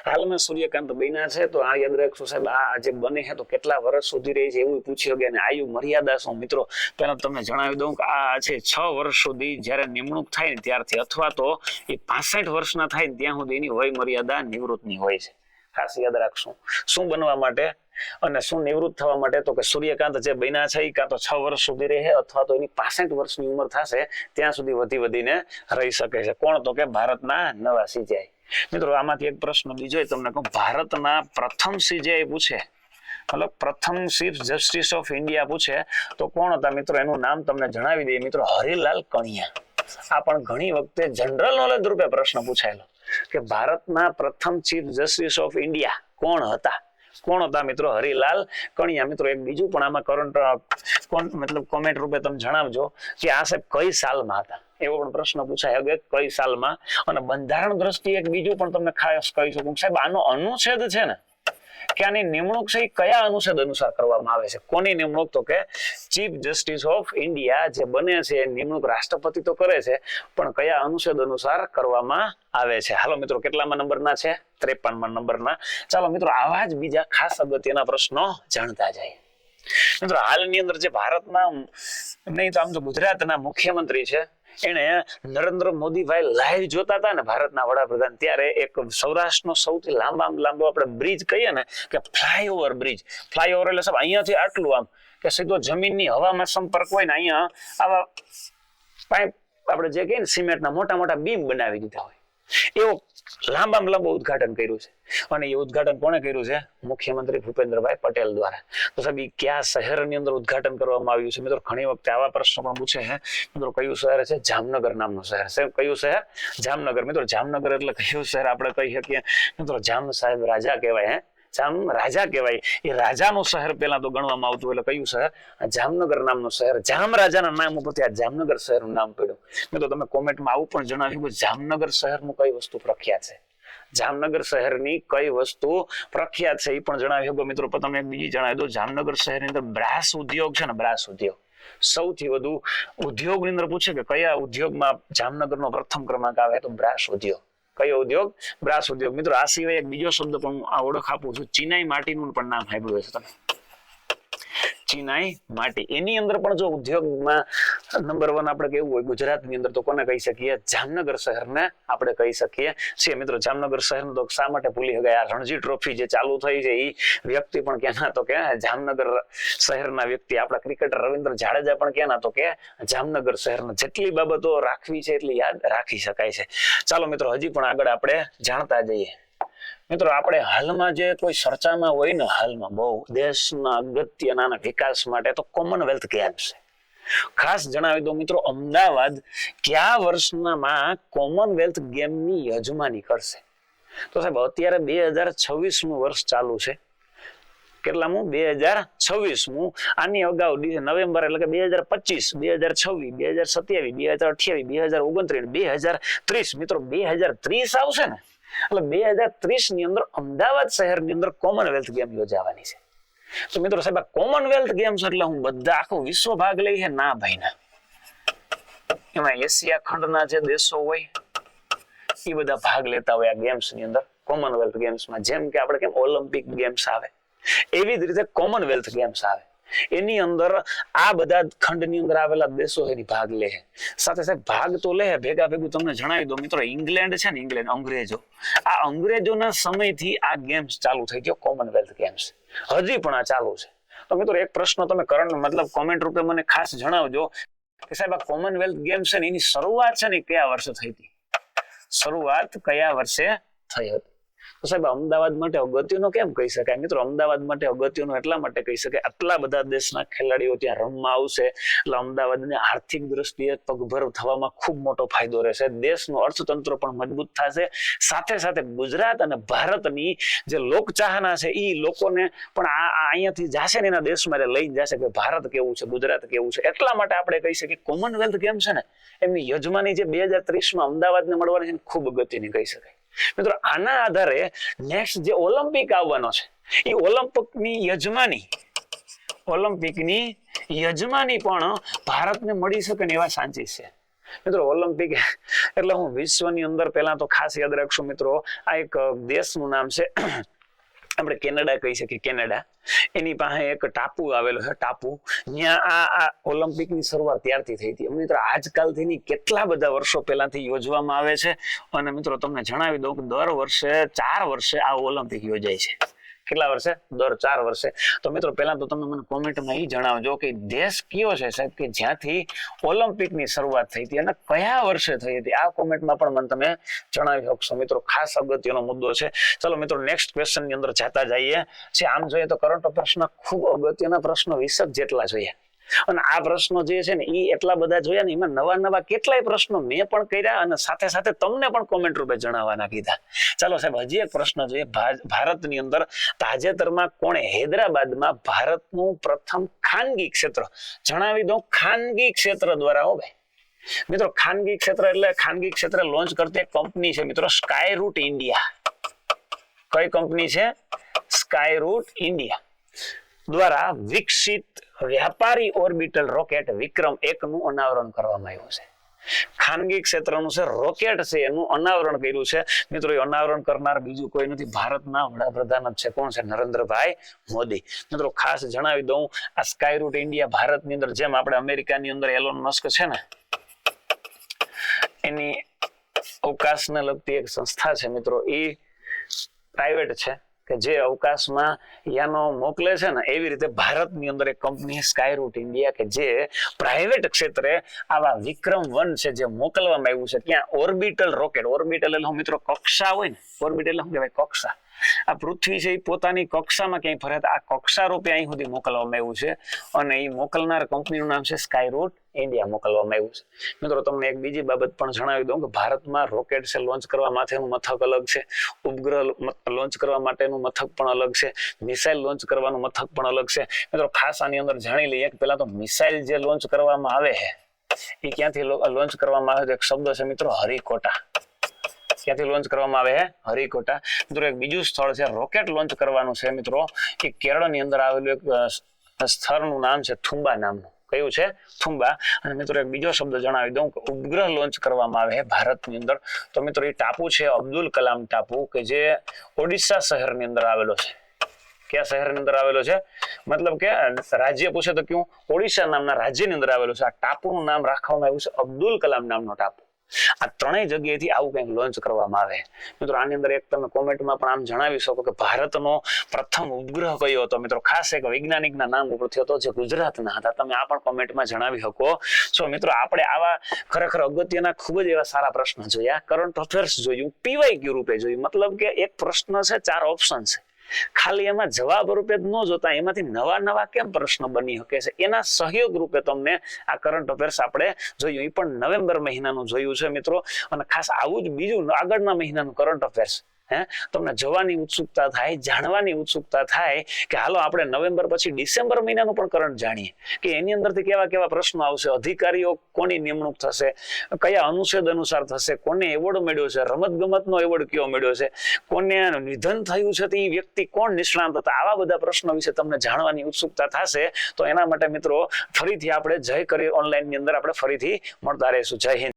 હાલમાં સૂર્યકાંત બન્યા છે, તો આ યાદ રાખશું સાહેબ, આ જે બને છે તો કેટલા વર્ષ સુધી રહે છે એવું પૂછી શકે. અને આયુ મર્યાદા શું? મિત્રો પહેલા તમને જણાવી દઉં કે આ છે 6 વર્ષ સુધી જ્યારે નિમણૂક થાય ને ત્યારથી, અથવા તો એ 65 વર્ષના થાય ને ત્યાં સુધી એની વય મર્યાદા નિવૃત્તની હોય છે. ખાસ યાદ રાખશું. શું બનવા માટે અને શું નિવૃત્ત થવા માટે? તો કે સૂર્યકાંત જે બન્યા છે એ કાં તો 6 વર્ષ સુધી રહે, અથવા તો એની 65 વર્ષની ઉંમર થશે ત્યાં સુધી વધીને રહી શકે છે. કોણ? તો કે ભારતના નવા CJI. મિત્રો આમાંથી એક પ્રશ્ન બીજો તમને કહું, ભારતના પ્રથમ CJI પૂછે, મતલબ પ્રથમ ચીફ જસ્ટિસ ઓફ ઇન્ડિયા પૂછે તો કોણ હતા મિત્રો? એનું નામ તમને જણાવી દઈએ મિત્રો, હરિલાલ કણિયા. આ પણ ઘણી વખતે જનરલ નોલેજ રૂપે પ્રશ્ન પૂછાયેલો કે ભારતના પ્રથમ ચીફ જસ્ટિસ ઓફ ઇન્ડિયા કોણ હતા મિત્રો? હરિલાલ કણિયા. મિત્રો એક બીજું પણ આમાં કરંટ મતલબ કોમેન્ટ રૂપે તમે જણાવજો કે આ સાહેબ કઈ સાલમાં હતા, એવો પણ પ્રશ્ન પૂછાય કે કઈ સાલમાં. અને બંધારણ દ્રષ્ટિએ એક બીજું પણ તમને ખાસ કહી શકું સાહેબ, આનો અનુચ્છેદ છે ને કે આની નિમણૂક છે એ કયા અનુચ્છેદ અનુસાર કરવામાં આવે છે? કોની નિમણૂક? તો કે ચીફ જસ્ટિસ ઓફ ઇન્ડિયા જે બને છે નિમણૂક રાષ્ટ્રપતિ તો કરે છે, પણ કયા અનુચ્છેદ અનુસાર કરવામાં આવે છે? હાલો મિત્રો, કેટલામાં નંબરના છે? 53માં નંબરના. ચાલો મિત્રો, આવા જ બીજા ખાસ અગત્યના પ્રશ્નો જાણતા જાય. મિત્રો હાલની અંદર જે ભારતના નહીં તો આમ તો ગુજરાતના મુખ્યમંત્રી છે, એને નરેન્દ્ર મોદીભાઈ લાઈવ જોતા હતા ને ભારતના વડાપ્રધાન, ત્યારે એક સૌરાષ્ટ્રનો સૌથી લાંબો આપણે બ્રિજ કહીએ ને કે ફ્લાયઓવર બ્રિજ. ફ્લાયઓવર એટલે સાહેબ અહીંયાથી આટલું આમ કે સીધો જમીનની હવામાં સંપર્ક હોય ને, અહીંયા આવા પાઇપ આપણે જે કહીએ ને સિમેન્ટના મોટા મોટા બીમ બનાવી દીધા હોય, એવો લાંબો ઉદ્ઘાટન કર્યું છે. અને એ ઉદ્ઘાટન કોણે કર્યું છે? મુખ્યમંત્રી ભૂપેન્દ્રભાઈ પટેલ દ્વારા. તો સાહેબ એ કયા શહેરની અંદર ઉદ્ઘાટન કરવામાં આવ્યું છે? મિત્રો ઘણી વખતે આવા પ્રશ્નો પણ પૂછે છે. મિત્રો કયું શહેર છે? જામનગર નામનું શહેર છે. કયું શહેર? જામનગર. મિત્રો જામનગર એટલે કયું શહેર આપણે કહી શકીએ? મિત્રો જામ સાહેબ રાજા કહેવાય. જામ રાજા કહેવાય. એ રાજાનું શહેર પેલા તો ગણવામાં આવતું, એટલે કયું શહેર? જામનગર નામનું શહેર. જામ રાજાના નામ ઉપરથી આ જામનગર શહેરનું નામ પડ્યું. મિત્રો તમે કોમેન્ટમાં આવું પણ જણાવ્યું કે જામનગર શહેરનું કઈ વસ્તુ પ્રખ્યાત છે? જામનગર શહેરની કઈ વસ્તુ પ્રખ્યાત છે એ પણ જણાવ્યું. મિત્રો તમને એક બીજી જણાવી દો, જામનગર શહેરની અંદર બ્રાસ ઉદ્યોગ છે ને, બ્રાસ ઉદ્યોગ સૌથી વધુ ઉદ્યોગની અંદર પૂછે કે કયા ઉદ્યોગમાં જામનગરનો પ્રથમ ક્રમાંક આવે, તો બ્રાસ ઉદ્યોગ. કયો ઉદ્યોગ? બ્રાસ ઉદ્યોગ. મિત્રો આ સિવાય એક બીજો શબ્દ પણ હું આ ઓળખ આપું છું, ચિનાઈ માટીનું પણ નામ સાંભળ્યું છે તમે? ચિનાઈ માટી. એની અંદર પણ જો ઉદ્યોગમાં નંબર 1 આપણે કેવું હોય ગુજરાતની અંદર, તો કોને કહી શકીએ? જામનગર શહેરને આપણે કહી શકીએ છીએ. મિત્રો જામનગર શહેરને તો શા માટે ભૂલી ગયા? રણજી ટ્રોફી જે ચાલુ થઈ છે એ વ્યક્તિ પણ ક્યાંના, તો કે જામનગર શહેરના વ્યક્તિ. આપણા ક્રિકેટર રવિન્દ્ર જાડેજા પણ ક્યાંના, તો કે જામનગર શહેરના. જેટલી બાબતો રાખવી છે એટલી યાદ રાખી શકાય છે. ચાલો મિત્રો હજી પણ આગળ આપણે જાણતા જઈએ. મિત્રો આપણે હાલમાં જે કોઈ ચર્ચામાં હોય ને, હાલમાં બહુ દેશના અગત્યના વિકાસ માટે, તો કોમનવેલ્થ ગેમ્સ છે. ખાસ જણાવી દો મિત્રો, અમદાવાદ કયા વર્ષમાં કોમનવેલ્થ ગેમની યજમાની કરશે? તો સાહેબ અત્યારે 2026નું વર્ષ ચાલુ છે. કેટલામું? 2026મું. આની અગાઉ નવેમ્બર એટલે કે 2025, 2026, 2027, 2028, 2029, 2030. મિત્રો 2030 આવશે ને, એટલે 2030 ની અંદર અમદાવાદ શહેરની અંદર કોમનવેલ્થ ગેમ યોજાવાની છે. તો મિત્રો સાહેબ આ કોમનવેલ્થ ગેમ્સ એટલે હું બધા આખો વિશ્વ ભાગ લઈ છે? ના ભાઈ ના. એમાં એશિયા ખંડના જે દેશો હોય એ બધા ભાગ લેતા હોય આ ગેમ્સ ની અંદર, કોમનવેલ્થ ગેમ્સમાં. જેમ કે આપણે કેમ ઓલિમ્પિક ગેમ્સ આવે, એવી જ રીતે કોમનવેલ્થ ગેમ્સ આવે. એની અંદર આ બધા ખંડની અંદર આવેલા દેશો એની ભાગ લે. સાથે સાથે ભાગ તો લે, ભેગા ભેગું તમને જણાવી દો મિત્રો, ઇંગ્લેન્ડ છે ને, ઇંગ્લેન્ડ અંગ્રેજો, આ અંગ્રેજોના સમયથી આ ગેમ્સ ચાલુ થઈ ગયો, કોમનવેલ્થ ગેમ્સ. હજી પણ આ ચાલુ છે. તો મિત્રો એક પ્રશ્ન તમે કરંટ મતલબ કોમેન્ટ રૂપે મને ખાસ જણાવજો કે સાહેબ આ કોમનવેલ્થ ગેમ્સ છે ને એની શરૂઆત છે ને કયા વર્ષે થઈ હતી? શરૂઆત કયા વર્ષે થઈ હતી? તો સાહેબ અમદાવાદ માટે અગત્યનો કેમ કહી શકાય? મિત્રો અમદાવાદ માટે અગત્યનો એટલા માટે કહી શકાય, આટલા બધા દેશના ખેલાડીઓ ત્યાં રમવા આવશે એટલે અમદાવાદને આર્થિક દ્રષ્ટિએ પગભર થવામાં ખૂબ મોટો ફાયદો રહેશે. દેશનું અર્થતંત્ર પણ મજબૂત થશે. સાથે સાથે ગુજરાત અને ભારતની જે લોકચાહના છે એ લોકોને પણ અહીંયાથી જશે ને એના દેશમાં લઈને જશે કે ભારત કેવું છે, ગુજરાત કેવું છે. એટલા માટે આપણે કહી શકીએ કોમનવેલ્થ ગેમ છે ને એમની યજમાની જે 2030માં અમદાવાદને મળવાની છે ખૂબ અગત્યની કહી શકાય. મિત્રો આના આધારે નેક્સ્ટ જે ઓલિમ્પિક આવવાનો છે એ ઓલિમ્પિકની યજમાની પણ ભારતને મળી શકે ને એવા ચાન્સીસ છે. મિત્રો ઓલિમ્પિક એટલે હું વિશ્વની અંદર પહેલા તો ખાસ યાદ રાખશું મિત્રો, આ એક દેશનું નામ છે આપણે કેનેડા કહી શકીએ. કેનેડા એની પાસે એક ટાપુ આવેલો છે, ટાપુ. ત્યાં આ ઓલિમ્પિકની શરૂઆત ત્યારથી થઈ હતી. મિત્રો આજકાલથી કેટલા બધા વર્ષો પહેલાથી યોજવામાં આવે છે. અને મિત્રો તમને જણાવી દઉં કે દર વર્ષે 4 વર્ષે આ ઓલિમ્પિક યોજાય છે. કેટલા વર્ષે? દર 4 વર્ષે. તો મિત્રો પહેલા તો તમે મને કોમેન્ટમાં એ જણાવજો કે દેશ કયો છે સાહેબ કે જ્યાંથી ઓલિમ્પિકની શરૂઆત થઈ હતી અને કયા વર્ષે થઈ હતી. આ કોમેન્ટમાં પણ મને તમે જણાવી શકશો. મિત્રો ખાસ અગત્યનો મુદ્દો છે. ચલો મિત્રો નેક્સ્ટ ક્વેશ્ચન ની અંદર જતા જઈએ. આમ જોઈએ તો કરંટ અફેર્સના ખૂબ અગત્યના પ્રશ્નો 20 જેટલા જોઈએ. અને આ પ્રશ્નો જે છે ને એ એટલા બધા જોયા ને એમાં નવા નવા કેટલાય પ્રશ્નો મેં પણ કર્યા અને સાથે સાથે તમને પણ કોમેન્ટ રૂપે જણાવવાના કીધા. ચાલો સાહેબ હજી એક પ્રશ્ન જોઈએ. ભારતની અંદર તાજેતરમાં કોણે હૈદરાબાદમાં ભારતનું પ્રથમ ખાનગી ક્ષેત્ર, જણાવી દઉં ખાનગી ક્ષેત્ર દ્વારા, હો ભાઈ મિત્રો, ખાનગી ક્ષેત્ર એટલે ખાનગી ક્ષેત્ર લોન્ચ કરતી એક કંપની છે મિત્રો, સ્કાયરૂટ ઇન્ડિયા. કઈ કંપની છે? સ્કાયરૂટ ઇન્ડિયા દ્વારા વિકસિત વ્યાપારી ઓર્બિટલ રોકેટ વિક્રમ-1 નું અનાવરણ કરવામાં આવ્યું છે. ખાનગી ક્ષેત્રનું છે રોકેટ છે, એનું અનાવરણ કર્યું છે મિત્રો. એ અનાવરણ કરનાર બીજું કોઈ નથી, ભારતના વડાપ્રધાન જ છે. કોણ છે? નરેન્દ્રભાઈ મોદી. મિત્રો ખાસ જણાવી દઉં, આ સ્કાયરૂટ ઇન્ડિયા ભારતની અંદર, જેમ આપણે અમેરિકાની અંદર એલોન મસ્ક છે ને, એની અવકાશને લગતી એક સંસ્થા છે મિત્રો, એ પ્રાઇવેટ છે કે જે અવકાશમાં યાનો મોકલે છે ને, એવી રીતે ભારતની અંદર એક કંપની સ્કાયરૂટ ઇન્ડિયા કે જે પ્રાઇવેટ ક્ષેત્રે આવા વિક્રમ-1 છે જે મોકલવામાં આવ્યું છે. ત્યાં ઓર્બિટલ રોકેટ, ઓર્બિટલ એટલે મિત્રો કક્ષા હોય ને, ઓર્બિટલ એટલે શું કહેવાય? કક્ષા. આ પૃથ્વી છે એ પોતાની કક્ષામાં ક્યાંય ફરે, આ કક્ષા રૂપે અહીં સુધી મોકલવામાં આવ્યું છે અને એ મોકલનાર કંપનીનું નામ છે સ્કાયરૂટ ઇન્ડિયા મોકલવામાં આવ્યું છે. મિત્રો તમને એક બીજી બાબત પણ જણાવી દઉં કે ભારતમાં રોકેટ છે લોન્ચ કરવા માટેનું મથક અલગ છે, ઉપગ્રહ લોન્ચ કરવા માટેનું મથક પણ અલગ છે, મિસાઇલ લોન્ચ કરવાનું મથક પણ અલગ છે. મિત્રો ખાસ આની અંદર જાણી લઈએ કે પહેલા તો મિસાઇલ જે લોન્ચ કરવામાં આવે છે એ ક્યાંથી લોન્ચ કરવામાં આવે છે? એક શબ્દ છે મિત્રો, હરિકોટા. ક્યાંથી લોન્ચ કરવામાં આવે છે? હરિકોટા. મિત્રો એક બીજું સ્થળ છે રોકેટ લોન્ચ કરવાનું છે મિત્રો, એ કેરળની અંદર આવેલું એક સ્થળનું નામ છે થુંબા નામનું. કયું છે? થુંબા. અને મિત્રો એક બીજો શબ્દ જણાવી દઉં કે ઉપગ્રહ લોન્ચ કરવામાં આવે છે ભારતની અંદર, તો મિત્રો એ ટાપુ છે અબ્દુલ કલામ ટાપુ, કે જે ઓડિશા શહેરની અંદર આવેલો છે. કયા શહેરની અંદર આવેલો છે? મતલબ કે રાજ્ય પૂછે તો કયું? ઓડિશા નામના રાજ્યની અંદર આવેલો છે. આ ટાપુનું નામ રાખવામાં આવ્યું છે અબ્દુલ કલામ નામનો ટાપુ. આ ત્રણેય જગ્યાએથી આવું કંઈક લોન્ચ કરવામાં આવે. મિત્રો આની અંદર એક તમે કોમેન્ટમાં પણ આમ જણાવી શકો કે ભારતનો પ્રથમ ઉપગ્રહ કયો હતો? મિત્રો ખાસ એક વૈજ્ઞાનિકના નામ ઉપરથી હતો જે ગુજરાતના હતા. તમે આ પણ કોમેન્ટમાં જણાવી શકો છો. મિત્રો આપણે આવા ખરેખર અગત્યના ખૂબ જ એવા સારા પ્રશ્ન જોયા, કરંટ અફેર્સ જોયું, પીવાયક્યુ રૂપે જોયું. મતલબ કે એક પ્રશ્ન છે, 4 ઓપ્શન છે, ખાલી એમાં જવાબ રૂપે જ ન જોતા એમાંથી નવા નવા કેમ પ્રશ્ન બની શકે છે એના સહયોગ રૂપે તમને આ કરંટ અફેર્સ આપણે જોયું. એ પણ નવેમ્બર મહિનાનું જોયું છે મિત્રો. અને ખાસ આવું જ બીજું આગળના મહિનાનું કરંટ અફેર્સ તમને જોવાની ઉત્સુકતા થાય, જાણવાની ઉત્સુકતા થાય કે હાલો આપણે નવેમ્બર પછી ડિસેમ્બર મહિનાનું પણ કરંટ જાણીએ કે એની અંદરથી કેવા કેવા પ્રશ્નો આવશે, અધિકારીઓ કોની નિમણૂક થશે, કયા અનુચ્છેદ અનુસાર થશે, કોને એવોર્ડ મળ્યો છે, રમત ગમતનો એવોર્ડ કયો મળ્યો છે, કોને નિધન થયું છે તે વ્યક્તિ કોણ નિષ્ણાંત હતા, આવા બધા પ્રશ્નો વિશે તમને જાણવાની ઉત્સુકતા થશે. તો એના માટે મિત્રો ફરીથી આપણે જય કરિયર ઓનલાઈન ની અંદર આપણે ફરીથી મળતા રહીશું. જય હિન્દ.